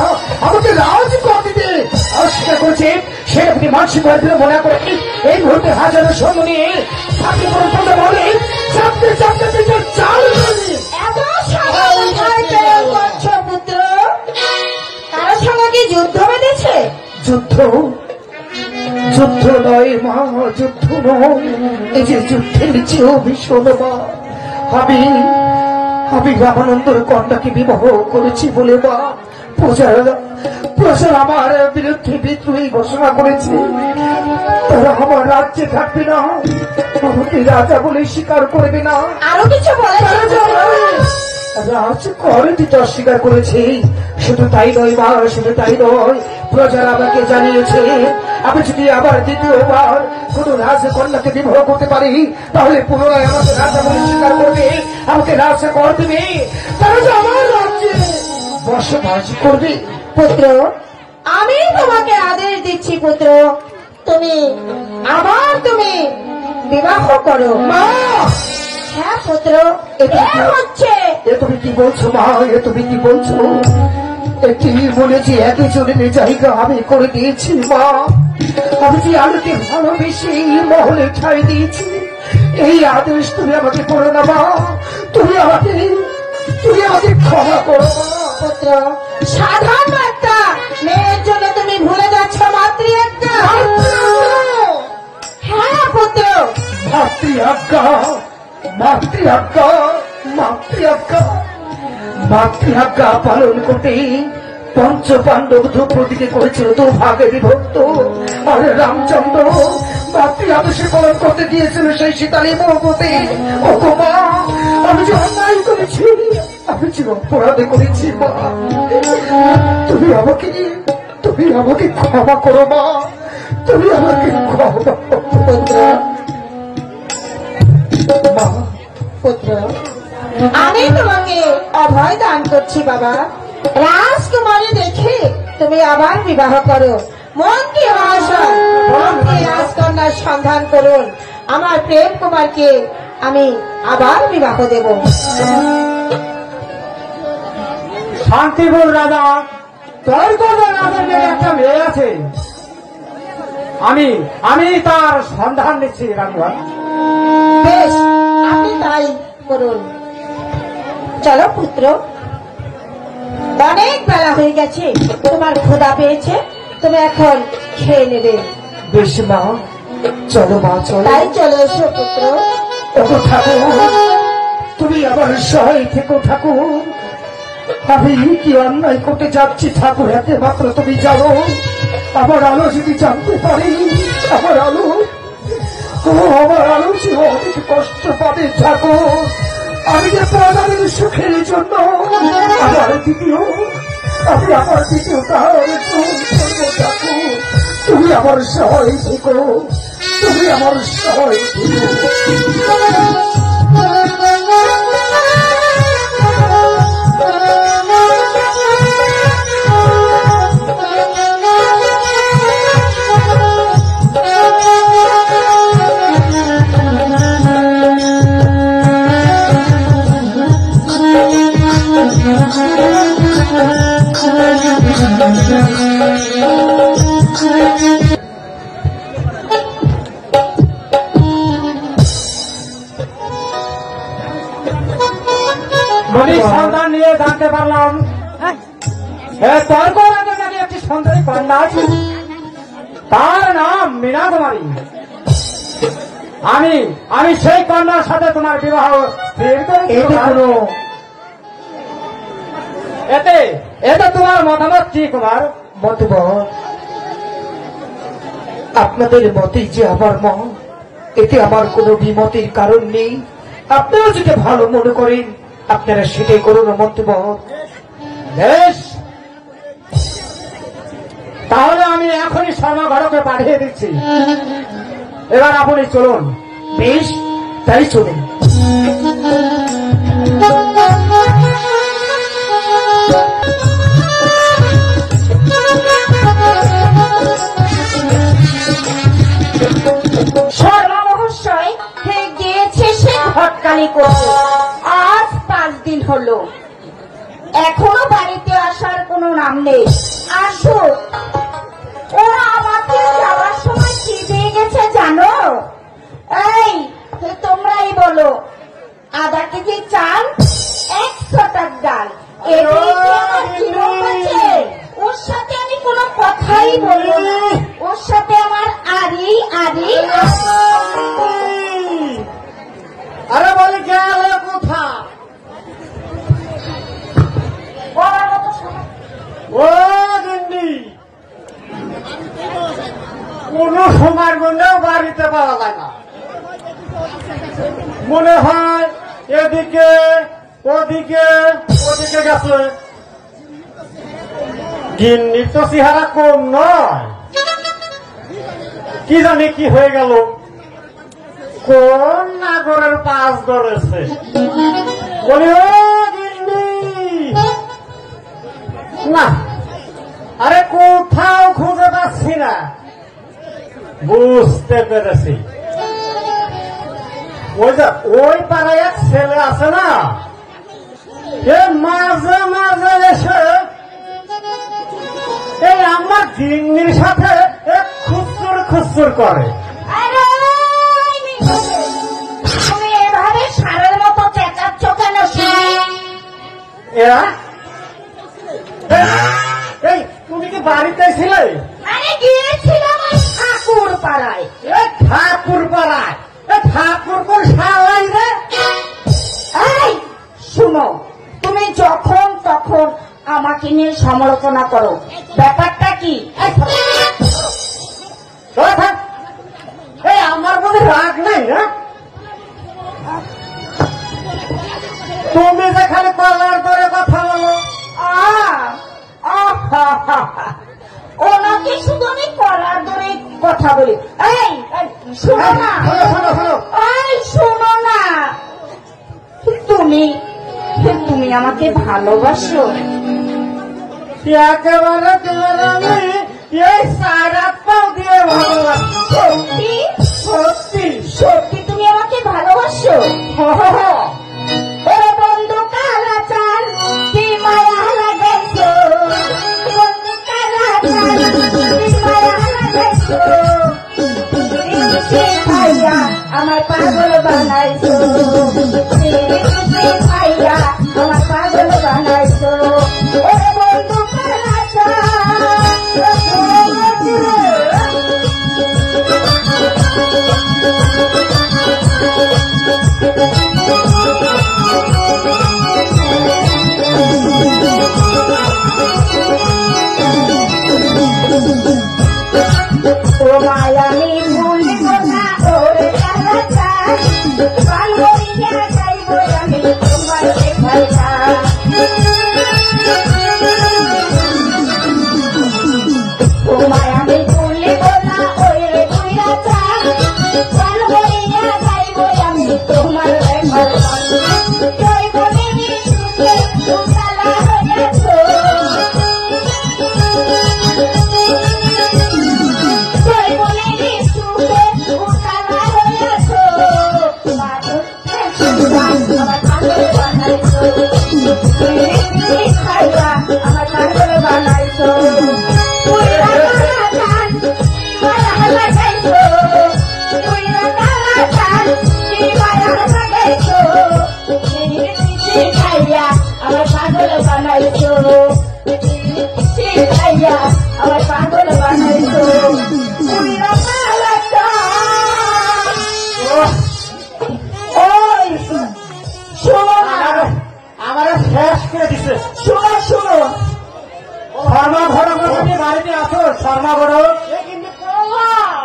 আমাকে রাজ করে দিতে অস্বীকার করছে। সে আপনি মানসিক ভাবে মনে করে এই মুহূর্তে হাজারো সৈন্য নিয়ে ছাত্র প্রজা মহলে চাপতে চাপতে পিছনে চাল পুত্র, কারোর সঙ্গে কি যুদ্ধ বেঁধেছে? যুদ্ধ? যুদ্ধ নয় মা, যুদ্ধ নয়, এই যে যুদ্ধের চেয়েও ভীষণ মা। আমি রামানন্দর কন্যাকে বিবাহ করেছি বলে মা প্রজা আমার বিরুদ্ধে বিদ্রোহী ঘোষণা করেছে। তারা আমার রাজ্যে থাকবে না, আমাকে রাজা বলে স্বীকার করবে না। আরো কিছু বলেছে? রাজ করে দিতে অস্বীকার করেছে। শুধু তাই নয় মা, শুধু তাই নয়, প্রজারা আমাকে জানিয়েছে আমি যদি আবার দ্বিতীয়বার কোন রাজকন্যাকে বিবাহ করতে পারি, তাহলে পুনরায় আমাকে রাজা বলে স্বীকার করবে, আমাকে রাজা কর দেবে, তারা যে আমার রাজ্যে বসবাস করবে। পুত্র, আমি তোমাকে আদেশ দিচ্ছি পুত্র, তুমি বিবাহ করো। মা, হ্যাঁ পুত্র, এটা হচ্ছে এ তুমি কি বলছো মা, এ তুমি কি বলছো? একটি বলেছি একই জনের জায়গা আমি করে দিয়েছি মা। আমি যে আলোকে ভালোবেসে মহলে ঠাই দিয়েছি, এই আদেশ তুমি আমাকে করো না মা, তুমি আমাকে ক্ষমা করো পুত্র। সাধারণ একটা মেয়ের জন্য তুমি ভুলে যাচ্ছ মাতৃ একটা। হ্যাঁ পুত্র, মাতৃআজ্ঞা পালন করতে পঞ্চ পাণ্ডব দ্রৌপদীকে করেছিল 2 ভাগে বিভক্ত, আরে রামচন্দ্র বাপি আদেশে কলম করতে দিয়েছিল সেই শীতালী মহবতে। ও গো মা, আমি যে অন্যায় করেছি, আমি যে অপরাধে করেছি মা, তুমি আমাকে ক্ষমা করো মা, তুমি আমাকে ক্ষমা করো পুত্র মা। পুত্র, আমি তোমাকে অভয় দান করছি বাবা। রাজকুমারী দেখে তুমি আবার বিবাহ করো। মন্ত্রী মহাশয়, মন্ত্রী রাজকন্যার সন্ধান করুন। আমার প্রেম কুমারকে আমি আবার বিবাহ দেব। শান্তিপুর রাজা, তোর কোনো রাজার মেয়ে একটা মেয়ে আছে, আমি তার সন্ধান নিচ্ছি রানীভাই। বেশ, আপনি তাই করুন। চলো পুত্র, অনেক বেলা হয়ে গেছে, তোমার ক্ষুধা পেয়েছে, তুমি এখন খেয়ে নেবে। বেশ মা, চলো মা চলো। তাই চলে এসো পুত্র। ওগো ঠাকুর, তুমি আমার সহায় থেকো ঠাকুর। আমি কি অন্যায় করতে যাচ্ছি ঠাকুর, এতে মাত্র তুমি জানো। আমার আলো যদি জানতে পারি, আমার আলো যে অনেক কষ্ট পাবে ঠাকুর। আমি যে প্রধানের সুখের জন্য আমার দ্বিতীয় তাহলে ঠাকুর, তুমি আমার সহায় থেকো, তুমি আমার সহায় থেকো। সন্তান নিয়ে জানতে পারলাম তর্ক নাকি একটি সুন্দরী কন্যা আছে, তার নাম মীনা কুমারী। আমি সেই কন্যার সাথে তোমার বিবাহ এতে তোমার মতামত কি কুমার? মতবর আপনাদের মতেই যে আমার মত, এতে আমার কোনো বিমতের কারণ নেই। আপনারা যদি ভালো মনে করেন আপনারা সেটাই করুন মন্তব্য। বেশ, তাহলে আমি এখনই সমাঘরকে পাঠিয়ে দিচ্ছি, এবার আপনি চলুন। বেশ, তাই চলুন। সর্বমহোৎসয় গিয়েছে সে হটকালি করতে। আজ 5 দিন হলো, এখনো বাড়িতে আসার কোনো নাম নেই। আসুক, ওরা আমাকে যাওয়ার সময় কি দিয়ে গেছে জানো? এই তোমরাই বলো, আধা কেজি চাল, 100 টাকা ডাল, ওর সাথে আমি কোনো কথাই বলবো না, ওর সাথে আমার আরি। আরে বলে গেল কোথা? ও গিন্নি, কোন সময় গন্ডেও বাড়িতে পাওয়া যায় না। মনে হয় এদিকে ওদিকে গেছে। গিন্নির তো চেহারা কম নয়, কি জানি কি হয়ে গেল, কোন নাগরের পাশ ধরেছে। বলি ও গিন্নি, না, আরে কোথাও খুঁজে পাচ্ছি না। বুঝতে পেরেছি, ওই পাড়ায় এক ছেলে আছে না, এ মাঝে মাঝে এসে এই আমার গিন্নির সাথে খুচুর করে। তুমি এভাবে সারের মতো চেঁচাচ্ছ কেন? এরা এই তুমি কি বাড়িতে ছিলে? আরে গিয়েছিলাম ঠাকুর পাড়ায়। ঠাকুর পাড়ায়? ঠাকুর কোন শালাই রে? এই শুনো, তুমি যখন তখন আমাকে নিয়ে সমালোচনা করো, ব্যাপারটা কি? এই আমার মধ্যে রাগ নাই না? তুমি যেখানে কলার ধরে কথা বলো, ওনাকে শুধু আমি কলার ধরে কথা বলি। এই শোনো না, এই শোনো না, তুমি আমাকে ভালোবাসো? একেবারে তোমার আমি এই সারা পাও দিয়ে ভালোবাসি। সত্যি সত্যি সত্যি তুমি আমাকে ভালোবাসো? ওরে বন্ধু কালাচার কি মায়া লাগাইছো, বন্ধু কালাচার কি মায়া লাগাইছো, ভাইয়া আমার পাগল বানাইছো, ভাইয়া আমার পাগল বানাইছো। ওরে বন্ধু কালাচার ও মায়ামি ভুলিব না ওরে কালাচার, পালবরিয়া যাইব আমি তোমার দেখাইয়া। ও মায়ামি ভুলিব না ওরে কালাচার, পালবরিয়া যাইব আমি তোমার দেখাইয়া। জয় বলিনি সুখে উতালা হইয়াছো, আমার পাগল বানাইছো, আমার পাগল বানাইছো, আমার পাগল বানাইছো। আমার শেষ করে দিচ্ছে। শোনো শোনো, শর্মা বড় তুমি বাড়িতে আছো? শর্মা বড় কিন্তু বললাম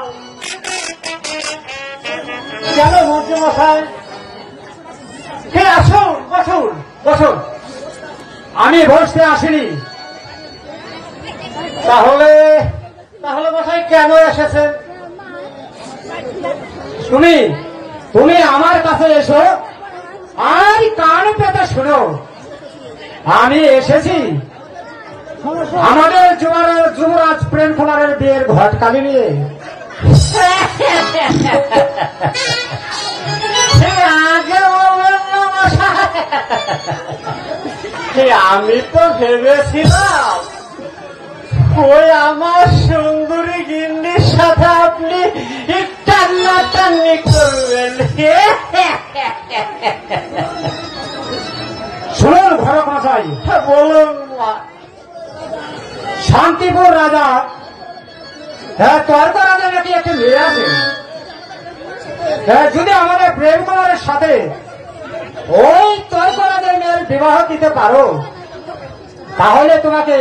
কেন মন্ত্রী মশাই? কে আসুন, বসুন বসুন। আমি বসতে আসিনি। তাহলে তাহলে মশাই কেন এসেছেন? তুমি আমার কাছে এসো আর কান পেতে শোনো। আমি এসেছি আমাদের যুবরাজ প্রেম কুমারের বিয়ের ঘটকালি নিয়ে। আগে বলবেন না মশাই, আমি তো ভেবেছিলাম ওই আমার সুন্দরী গিন্নির সাথে আপনি টান্নাটান্নি করবেন। শুনুন ভরত মশাই, বলুন। শান্তিপুর রাজা, হ্যাঁ তর্ক রাজা নাকি একটি মেয়ে আছে। হ্যাঁ, যদি আমাদের প্রেম কুমারের সাথে ওই তর্ক রাজার মেয়ের বিবাহ দিতে পারো তাহলে তোমাকে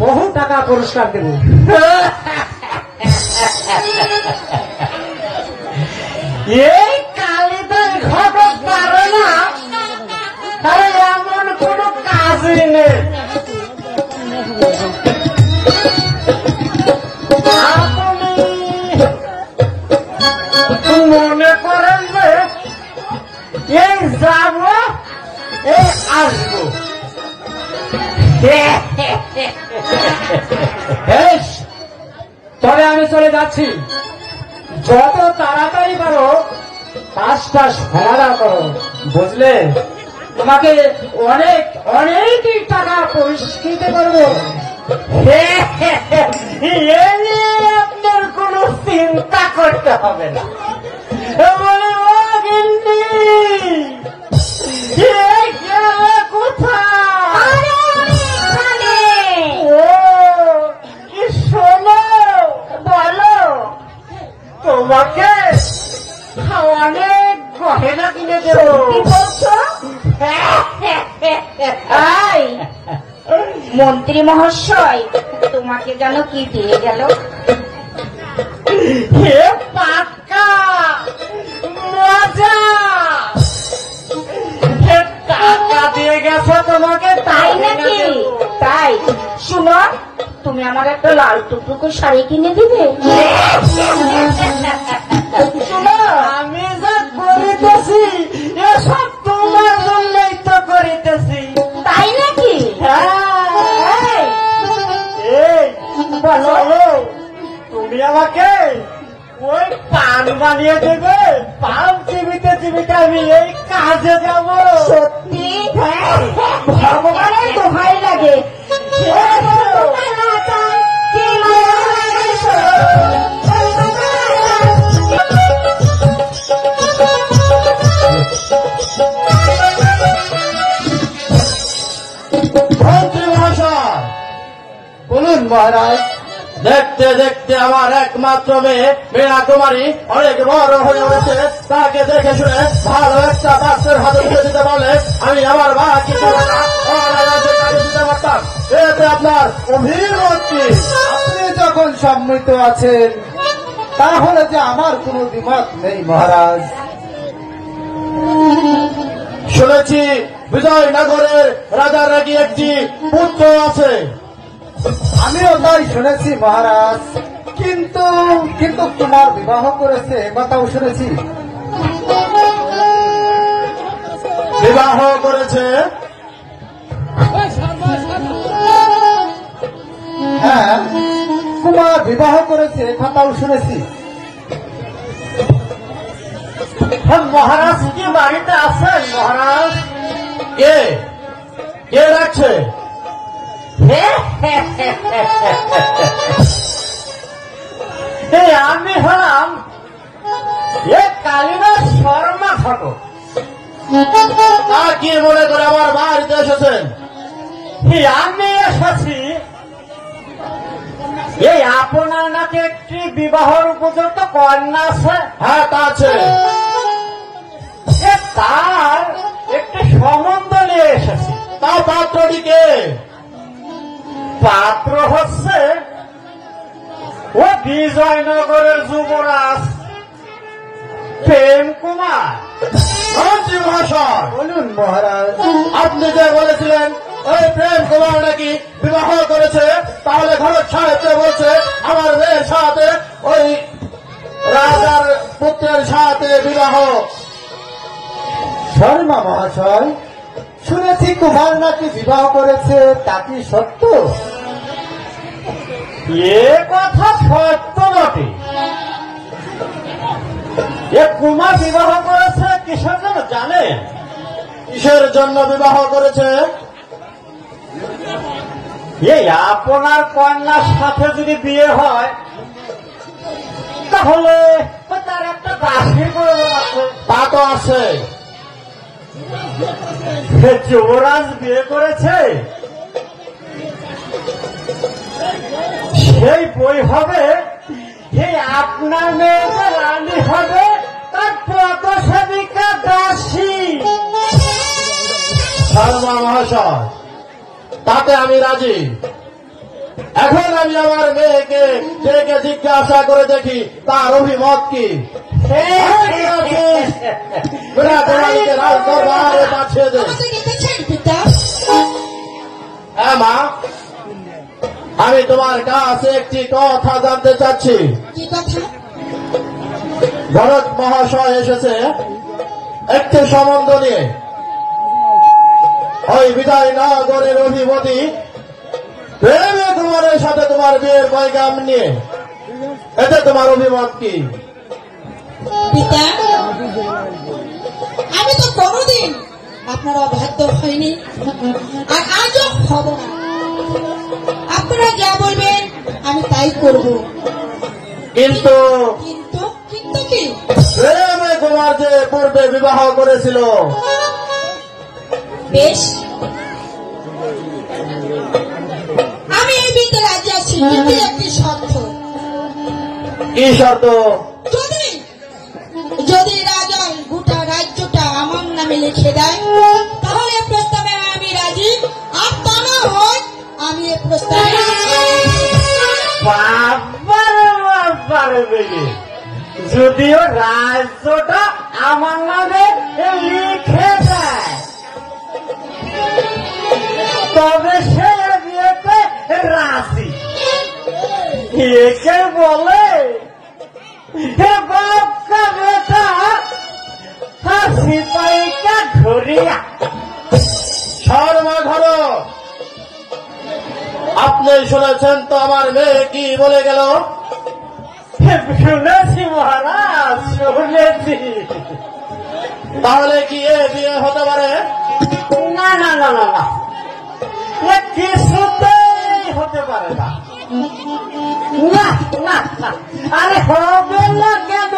বহু টাকা পুরস্কার দেব। এই কালীদের ঘটক পারে না, তাহলে এমন কোন কাজই নেই। আপনি মনে করেন যে এই যাব এই আসবো, তবে আমি চলে যাচ্ছি। যত তাড়াতাড়ি পারো কাজটা সমাধান করো, বুঝলে? তোমাকে অনেক অনেক টাকা পুরস্কৃত করবো। আপনার কোনো চিন্তা করতে হবে না। বলে ও গিন্নি শোনো, বলো। তোমাকে অনেক গহেনা কিনে দেব। মন্ত্রী মহাশয় তোমাকে যেন কি দিয়ে গেল? হে পাক্কা মজা, হে টাকা দিয়ে গেছো তোমাকে, তাই নাকি? তাই শুনো, তুমি আমার একটা লাল টুকটুকু শাড়ি কিনে দিবে? শোনো, আমি যা করিতেছি এসব তোমার জন্যই তো করিতেছি। তাই নাকি? হ্যাঁ, এই বলো, তুমি আমাকে ওই পান বানিয়ে দেবে? পান চিবিতে চিবিতে আমি এই কাজে যাব। সত্যি? ভগবানের দোহাই লাগে। মন্ত্রী মহাশয়, বলুন মহারাজ। দেখতে দেখতে আমার একমাত্র মেয়ে মীরা কুমারী অনেক বড় হয়ে উঠেছে। তাকে দেখে শুনে ভালো একটা পাত্রের হাতে তুলে দিতে পারলে আমি আমার মা কিছু দিতে পারতাম। এতে আপনার অভিমত কি? আপনি যখন সম্মত আছেন তাহলে যে আমার কোনো দ্বিমত নেই মহারাজ। শুনেছি বিজয়নগরের রাজার নাকি একটি পুত্র আছে। আমিও তাই শুনেছি মহারাজ, কিন্তু কিন্তু তোমার বিবাহ করেছে কথাও শুনেছি। বিবাহ করেছে? হ্যাঁ, কুমার বিবাহ করেছে কথাও শুনেছি। মহারাজ কি বাড়িতে আছেন মহারাজ? কে কে রাখছে? আমি হলাম এ কালিদাস শর্মা ঘটক। তা কি মনে করে আমার বাড়িতে এসেছেন? আমি এসেছি এই আপনার নাকি একটি বিবাহের উপযুক্ত কন্যা আছে। হ্যাঁ, তা আছে। তার একটি সম্বন্ধ নিয়ে এসেছি। তা পাত্রটিকে? পাত্র হচ্ছে ও বিজয়নগরের যুবরাজ প্রেম কুমার। মন্ত্রী মহাশয়, বলুন মহারাজ। আপনি যে বলেছিলেন ওই প্রেম কুমার নাকি বিবাহ করেছে, তাহলে ঘরের সাহেব বলছে আমার মেয়ের সাথে ওই রাজার পুত্রের সাথে বিবাহ। শর্মা মহাশয়, শুনেছি কুমার নাকি বিবাহ করেছে, তা কি সত্য? এ কথা সত্য বটে। এ কুমার বিবাহ করেছে কিসের জন্য জানেন? কিসের জন্য বিবাহ করেছে? এই আপনার কন্যার সাথে যদি বিয়ে হয় তাহলে তার একটা দাসীর প্রয়োজন আছে। তা তো আছে। যুবরাজ বিয়ে করেছে, সেই বই হবে এই আপনার মেয়ে যে রানী হবে তার পদসেবিকা দাসী। শর্মা মহাশয়, তাতে আমি রাজি। এখন আমি আমার মেয়েকে ডেকে জিজ্ঞাসা করে দেখি তার অভিমত কি। রাজদরবারে পাঠিয়ে দে। হ্যাঁ মা, আমি তোমার কাছে একটি কথা জানতে চাচ্ছি। কি কথা? ভরত মহাশয় এসেছে একটি সম্বন্ধ নিয়ে। ওই বিজয়নগরের অধিপতি প্রেমে কুমারের সাথে তোমার বিয়ের পয়গাম নিয়ে। এতে তোমার অভিমত কি? পিতা, আমি তো কোনোদিন আপনার অবাধ্য হয়নি, আর আজও হব না। আপনারা যা বলবেন আমি তাই করব। কিন্তু কিন্তু কিন্তু কি? প্রেমে কুমার যে পূর্বে বিবাহ করেছিল। বেশ, আমি এই বিয়েতে রাজি আছি, কিন্তু একটি শর্ত। কি শর্ত? যদি যদি রাজা গোটা রাজ্যটা আমার নামে লিখে দেয় তাহলে প্রস্তাবে আমি রাজি, আর তা না হয় আমি এই প্রস্তাবে বাবার বাবার পারে মেয়ে, যদিও রাজ্যটা আমার নামে লিখে দেয়, তবে সে বিয়েতে রাজি। একে বলে হে বাপ কা বেটা আর সিপাহী কা ঢোরিয়া। শর্মা ঘর, আপনি শুনেছেন তো আমার মেয়ে কি বলে গেল? শুনেছি মহারাজ, শুনেছি। তাহলে কি এ বিয়ে হতে পারে? না না না না না, এ কিছুতেই হতে পারে না। না না না, আরে হবে না কেন?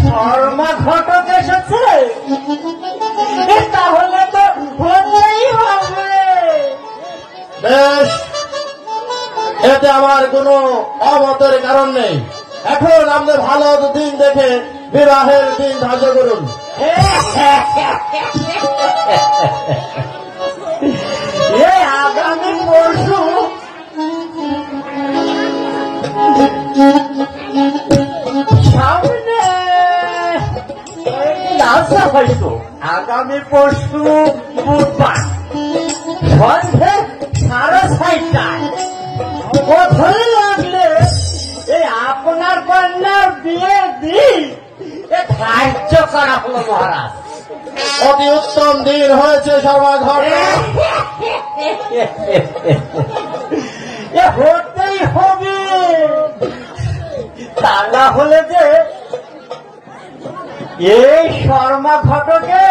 শর্মা ঘটক এসেছে, তাহলে তো হলেই হবে। বেশ, এতে আমার কোনো অমতের কারণ নেই। এখন আমাদের ভালো দিন দেখে বিবাহের দিন ধার্য করুন। আগামী পরশু সামনে আশা হয়তো আগামী পরশু বুধবার সন্ধ্যে 6:30টায় কোথায় লাগলে এই আপনার কন্যার বিয়ে দিন ধার্য করা হলো মহারাজ। অতি উত্তম দিন হয়েছে সবার ঘরে, হতেই হবে। তা না হলে যে এই শর্মা ঘটকে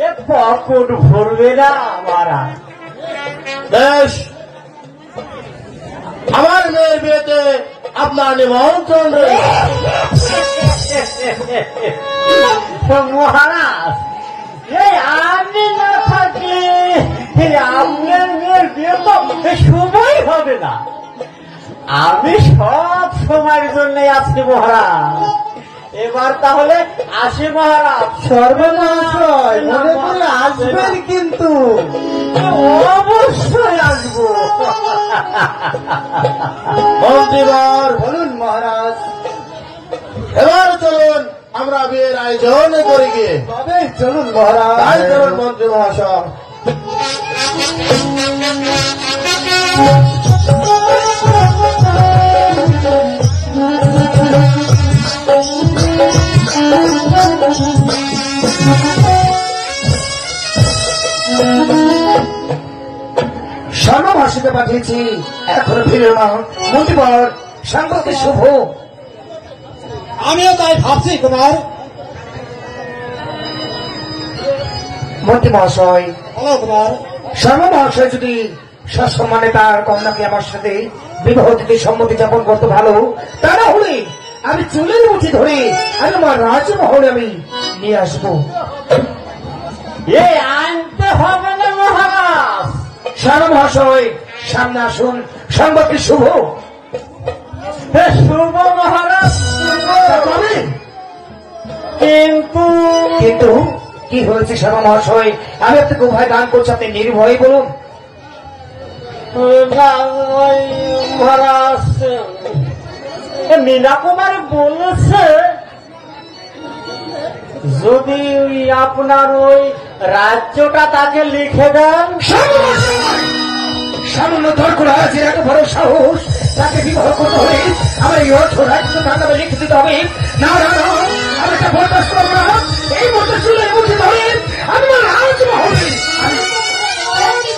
এ পকেট ভরবে না মহারাজ। বেশ, আমার মেয়ের বিয়েতে আপনার নিমন্ত্রণ মহারাজ। এই আমি না থাকি আপনার মেয়ের বিয়ে তো শুভই হবে না। আমি সব সময়ের জন্য আছি মহারাজ। এবার তাহলে আসি মহারাজ। সর্বনাশয় মনে করে আসবেন কিন্তু। অবশ্যই আসবো। মন্ত্রীবর বলুন মহারাজ। এবার চলুন আমরা বিয়ের আয়োজন করি গিয়ে। তবে চলুন মহারাজ। তাই চলুন মন্ত্রী মহাশয়। স্বর্ণভাষিতে পাঠিয়েছি, এখনো ফিরে না। মন্ত্রীবর সাংবাদিক শুভ। আমিও তাই ভাবছি কুমার। মন্ত্রী মহাশয়, বলো কুমার। শর্মা মহাশয় যদি সসম্মানে তার কন্যাকে আমার সাথে বিবাহ দিতে সম্মতি যাপন করতে ভালো, তা না হলে আমি চুলের মুঠি ধরে আমি আমার রাজমহলে আমি নিয়ে আসবো। এ আনতে হবে না মহারাজ। শর্মা মহাশয় সামনে আসুন, সংবাদটি শুভ। শুভ মহারাজ। তবে কিন্তু কিন্তু কি হয়েছে শর্মা মহাশয়? আমি আপনাকে উভয় দান করছি, আপনি নির্ভয় বলুন। মহারাজ, মীনা কুমারী বলেছে যদি আপনার ওই রাজ্যটা তাকে লিখে দেন। সামান্য তর্ক রাজের এত বড় সাহস, তাকে বিবাহ করতে হলে আমার এই অর্থ রাজ্য তার নামে লিখে দিতে হবে। না না না, আমি এটা বরদাস্ত করবো না। এই মতো চুলের মুঠি ধরে আমি আমার রাজমহলে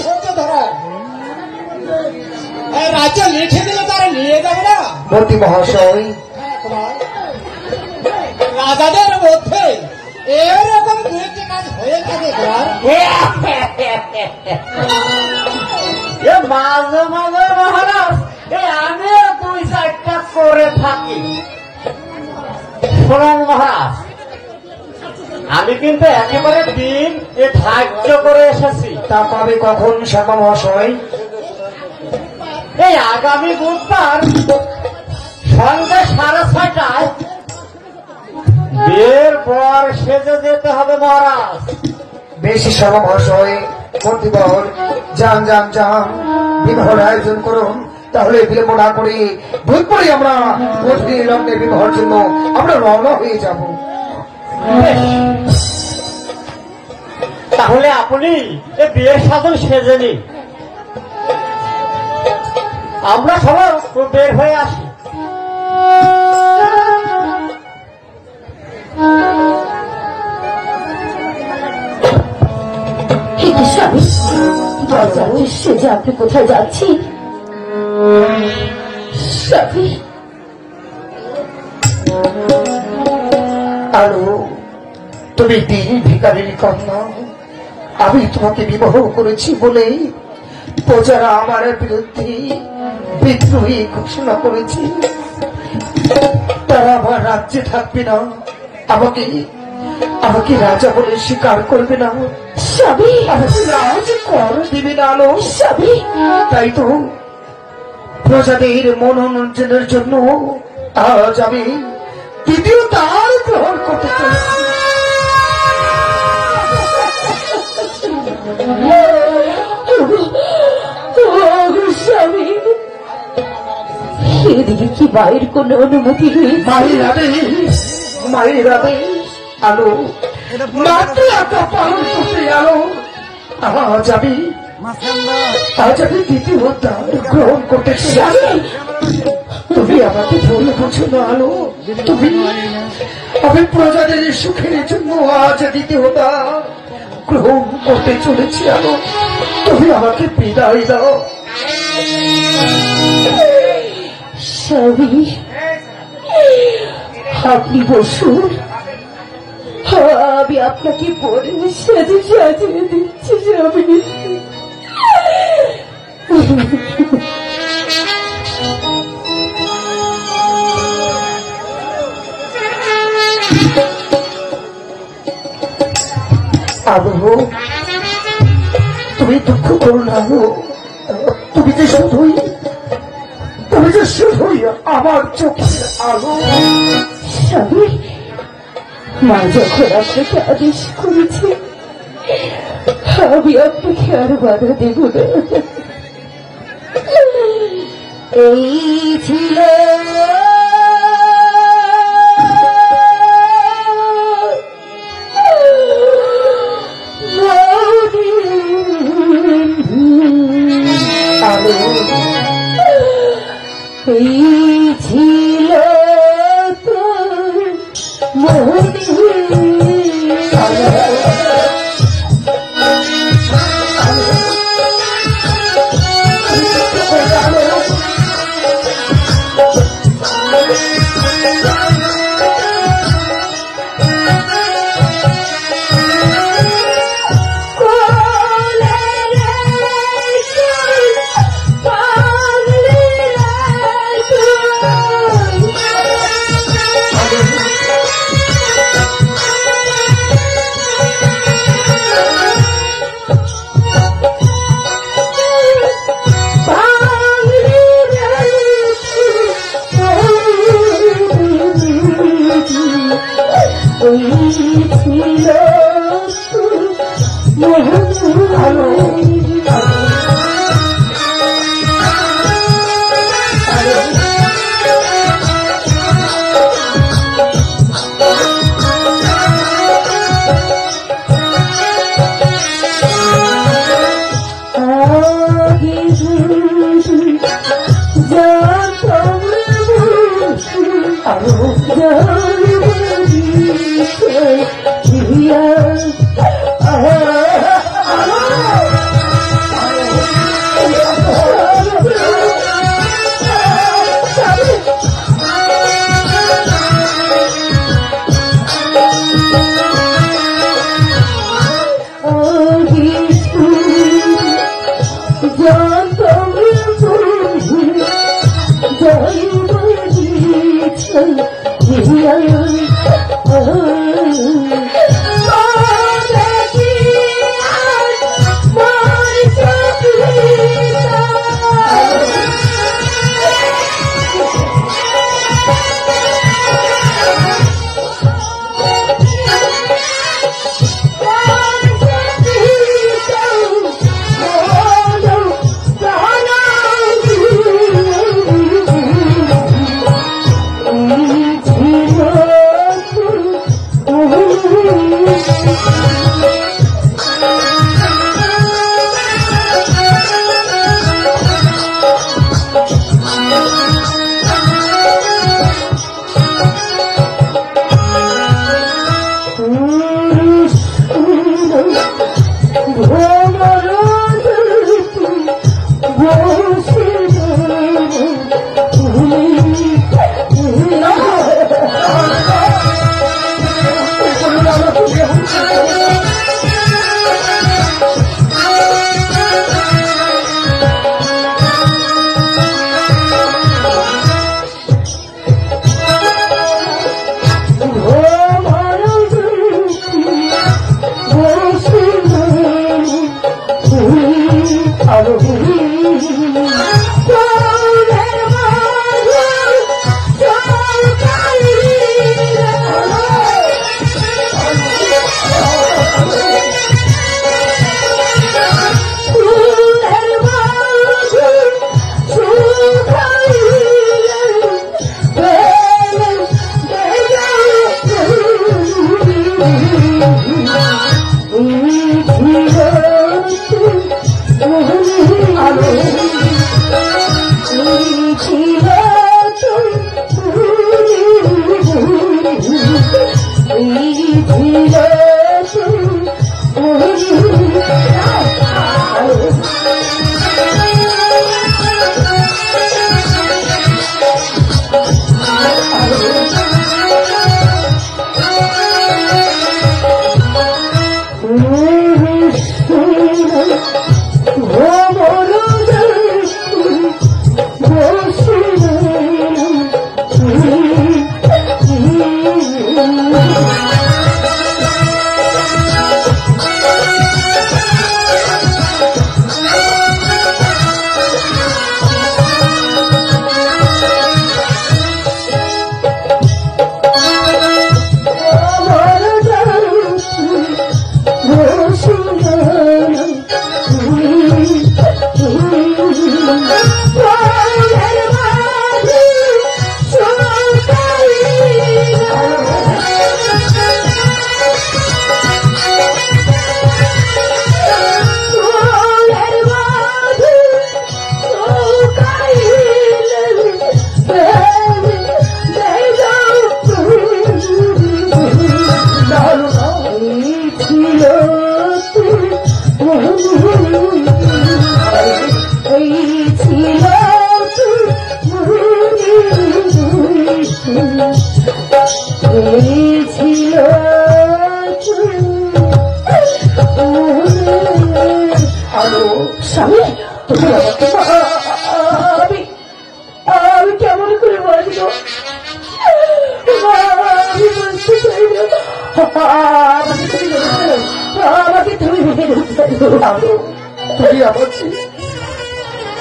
ধরতে ধরো, এই রাজ্য লিখে দিলে তারা নিয়ে যাবে না। মন্ত্রী মহাশয়, কুমার, রাজাদের মধ্যে এরকম দু একটি কাজ হয়ে থাকে কুমার। মাঝে মাঝে মহারাজ আমিও 2-4টা করে থাকি। শুনুন মহারাজ, আমি কিন্তু একেবারে দিন ধার্য করে এসেছি। তা পাবে কখন শর্মা মহাশয়? এই আগামী বুধবার সন্ধ্যে 6:30টায় বিয়ের পর সেজে যেতে হবে মহারাজ। বেশি শর্মা মহাশয়, মন্ত্রীবর যান যান যান, বিবাহের আয়োজন করুন। তাহলে বিলম্ব না করে ভূতপুরে আমরা প্রতিদিন লগ্নের বিবাহের জন্য আমরা রওনা হয়ে যাব। তাহলে আপনি এই বিয়ের সাধন সেজে নিন, আমরা সবাই বের হয়ে আসি। স্বামী, দরজার সেজে আপনি কোথায় যাচ্ছি? স্বামী, আলো, তুমি দিন ভিকারির কন্যা, আমি তোমাকে বিবাহ করেছি বলে প্রজারা আমার বিরুদ্ধে বিদ্রোহী ঘোষণা করেছে। তারা আমার রাজ্যে থাকবে না, আমাকে রাজা বলে স্বীকার করবে না, স্বামী, আমাকে রাজ কর দিবে না। আলো স্বামী, তাই তো প্রজাদের মনোরঞ্জনের জন্য আজ আমি দ্বিতীয় দ্বার গ্রহণ করতে চলেছি। স্বামী, এদিকে কি মায়ের কোন অনুমতি রয়েছে? মায়ের আদেশ। আলো, মাত্র একা পালন করতে আলো আজ আমি দ্বিতীয় দ্বার গ্রহণ করতে চলেছি। তুমি আমাকে ভুল বুঝো না আলো, আমি প্রজাদের সুখের জন্য আজ দ্বিতীয় দ্বার গ্রহণ করতে চলেছি। আলো, তুমি আমাকে বিদায় দাও। স্বামী, আপনি বসুন, আমি আপনাকে পরে সাজিয়ে দিচ্ছি। স্বামী, আলো, তুমি দুঃখ করো না। আলো, তুমি যে শুধুই আমার চোখের আলো। স্বামী, মা যখন আপনাকে আদেশ করেছে আমি আপনাকে আর বাধা দেব না। এই ছিল এই ছিল তোর মোহনী।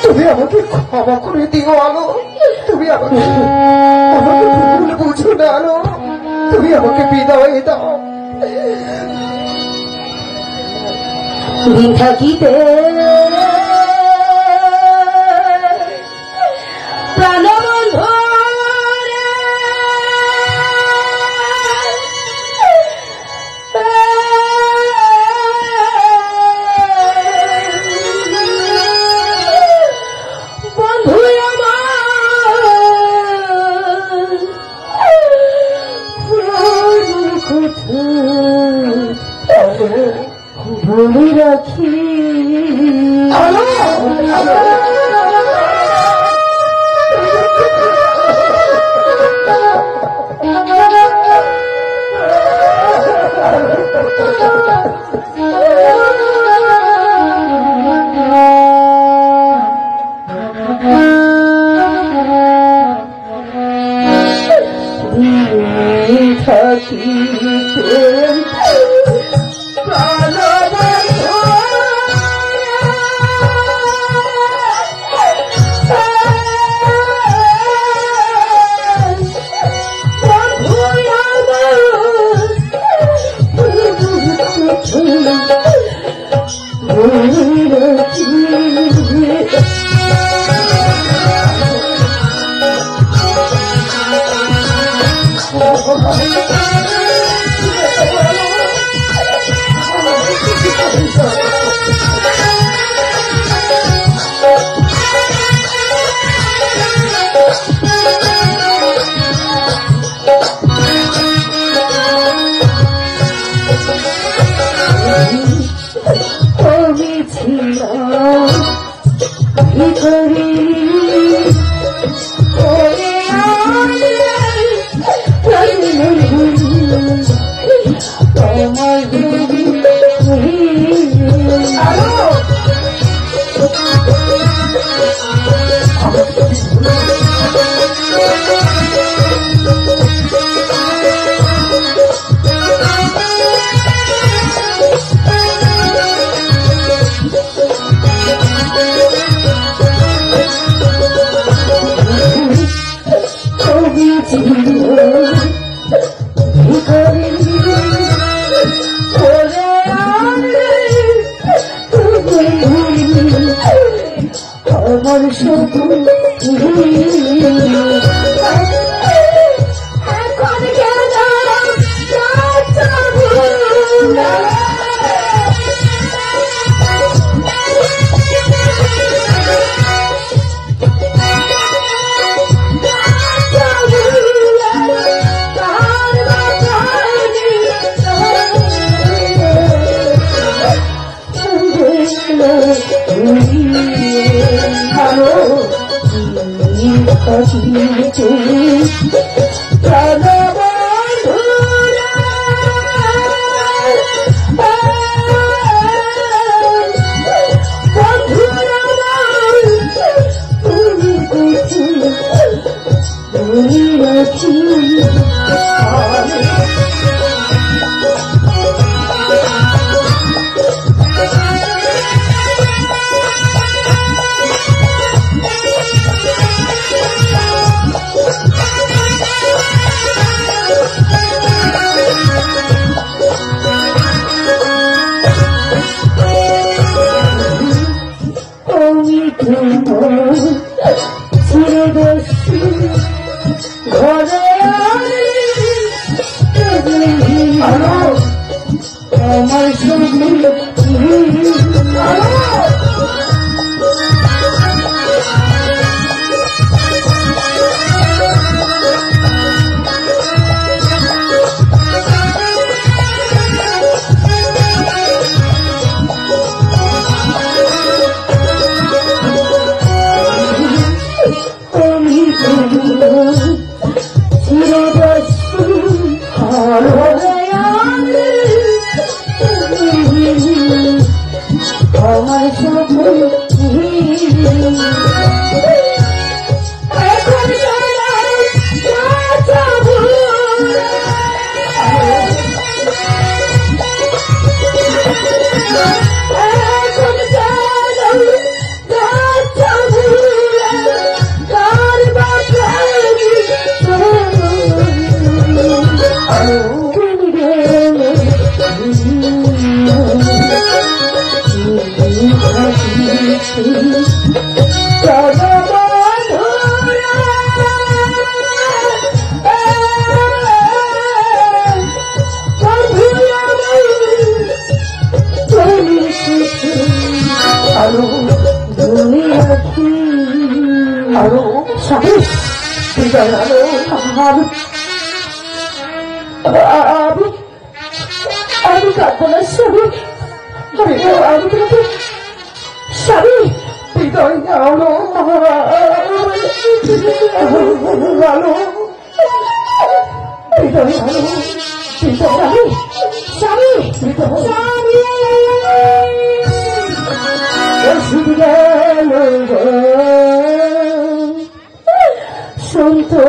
তুমি আমাকে ক্ষমা করে দিও আলো, তুমি আমাকে ভুল বুঝো না আলো, তুমি আমাকে বিদায় দাও। দিন থাকিতে প্রাণবন্ধু বলে রাখি আমার শুধু এখন কেন আমি কাঁদবো না স্বামী, আমি তোমাকে স্বামী হৃদয় আলো আলো হৃদয় আলো স্বামী স্বামী স্বামী শুনতো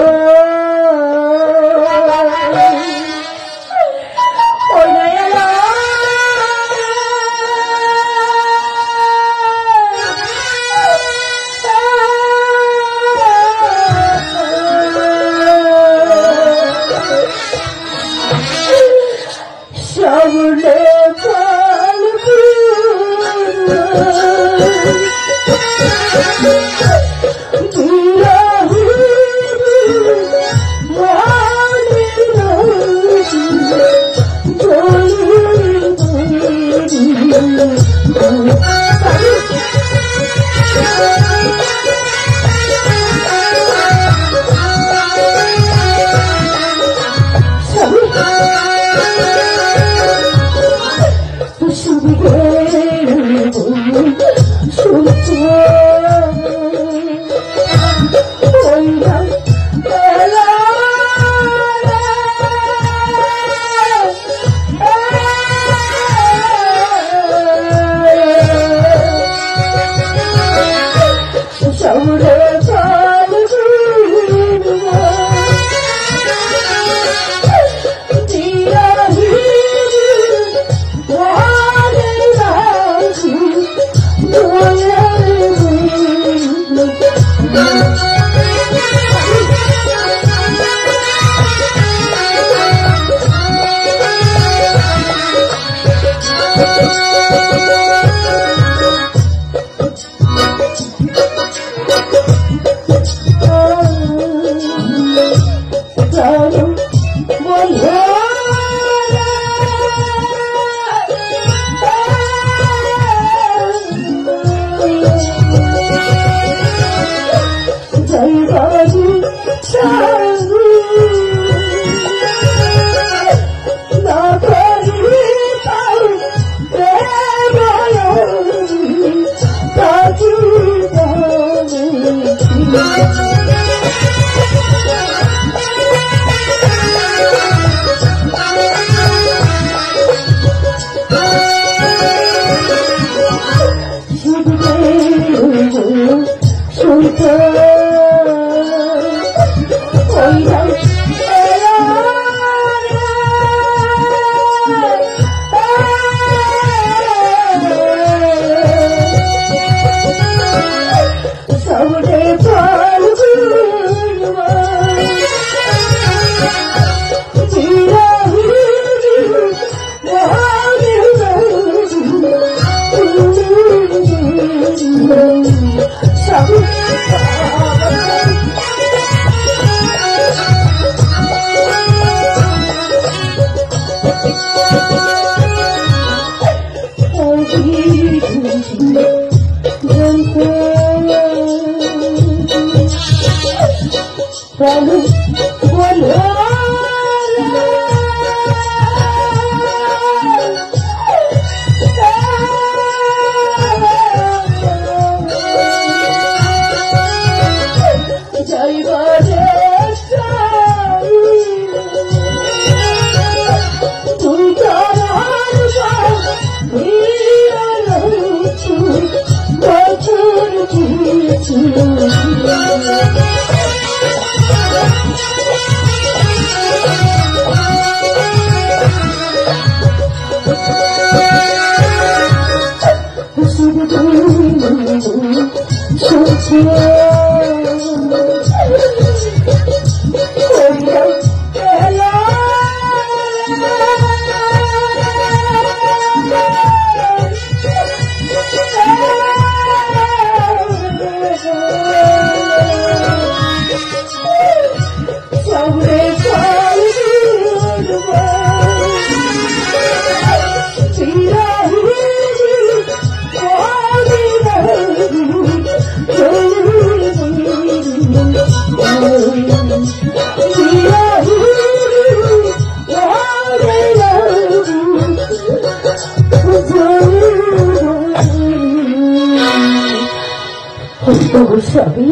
স্বামী,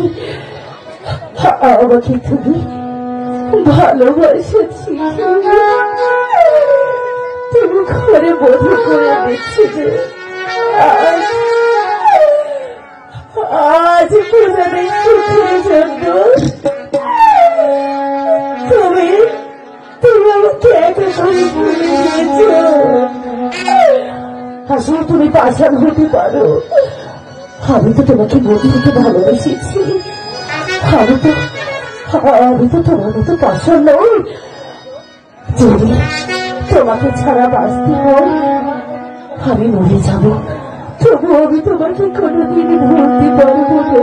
আমাকে তুমি ভালোবাসেছি, তুমি ঘরে বধূ করে দিচ্ছি যে আজ পূজাদের সুখের জন্য তুমি আমাকে একা করে ভুলে দিয়েছ। আসলে তুমি পাষাণ হতে পারো, আমি তো তোমাকে বধূ থেকে ভালোবেসেছি, আমি তো তোমার মতো পাষাণ নই। যদি তোমাকে ছাড়া বাঁচতে হয় আমি মরে যাব, তবু আমি তোমাকে কোনোদিন ভুলতে পারবো না।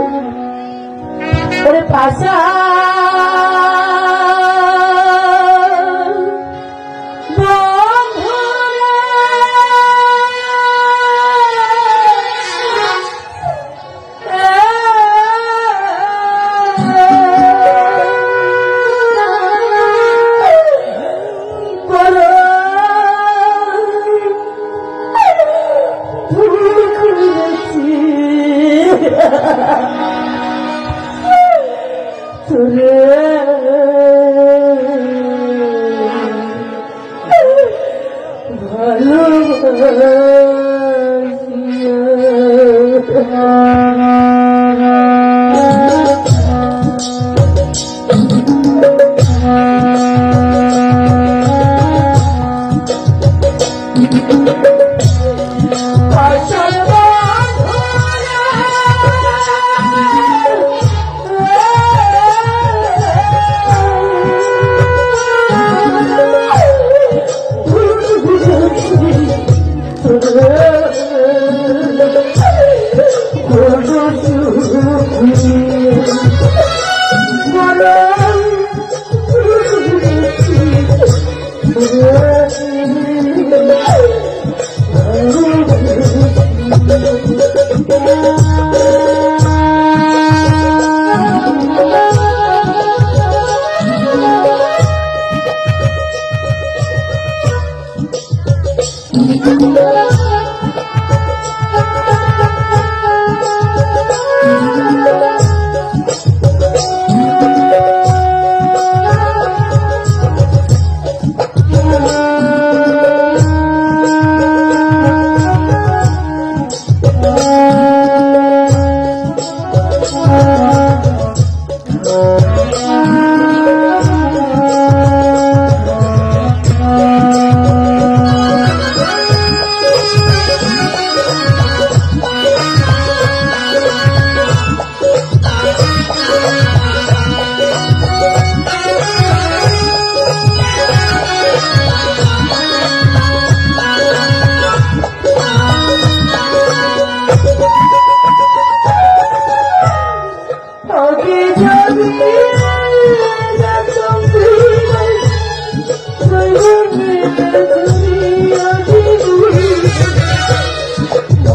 ওরে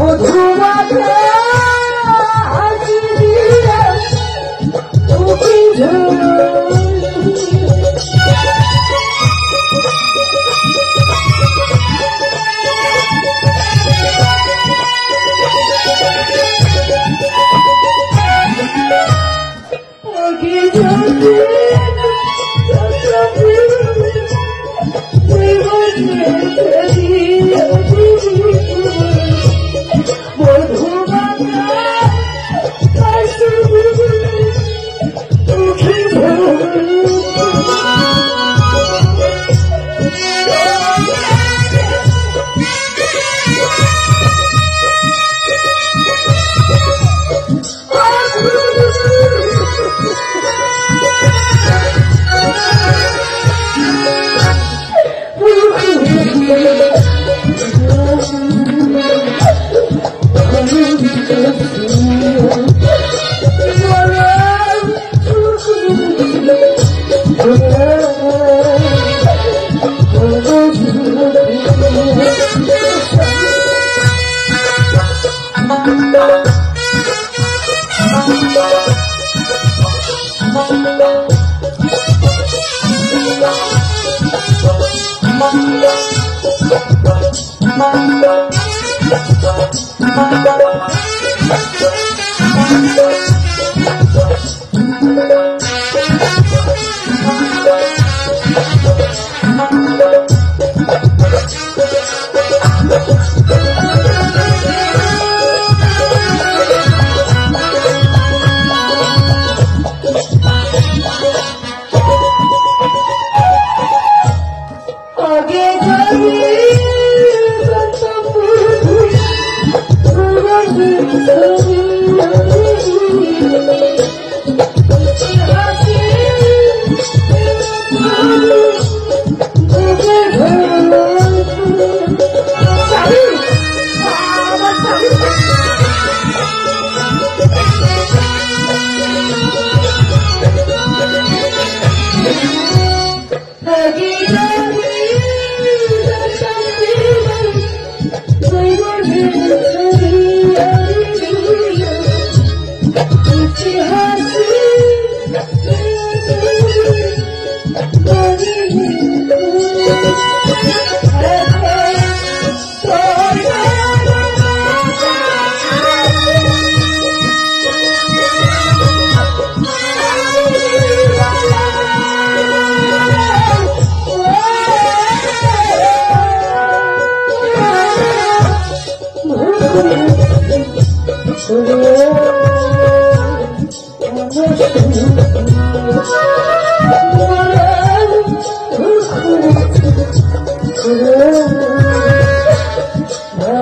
মধুমাখা হাসি দিয়া চোখে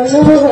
Oh,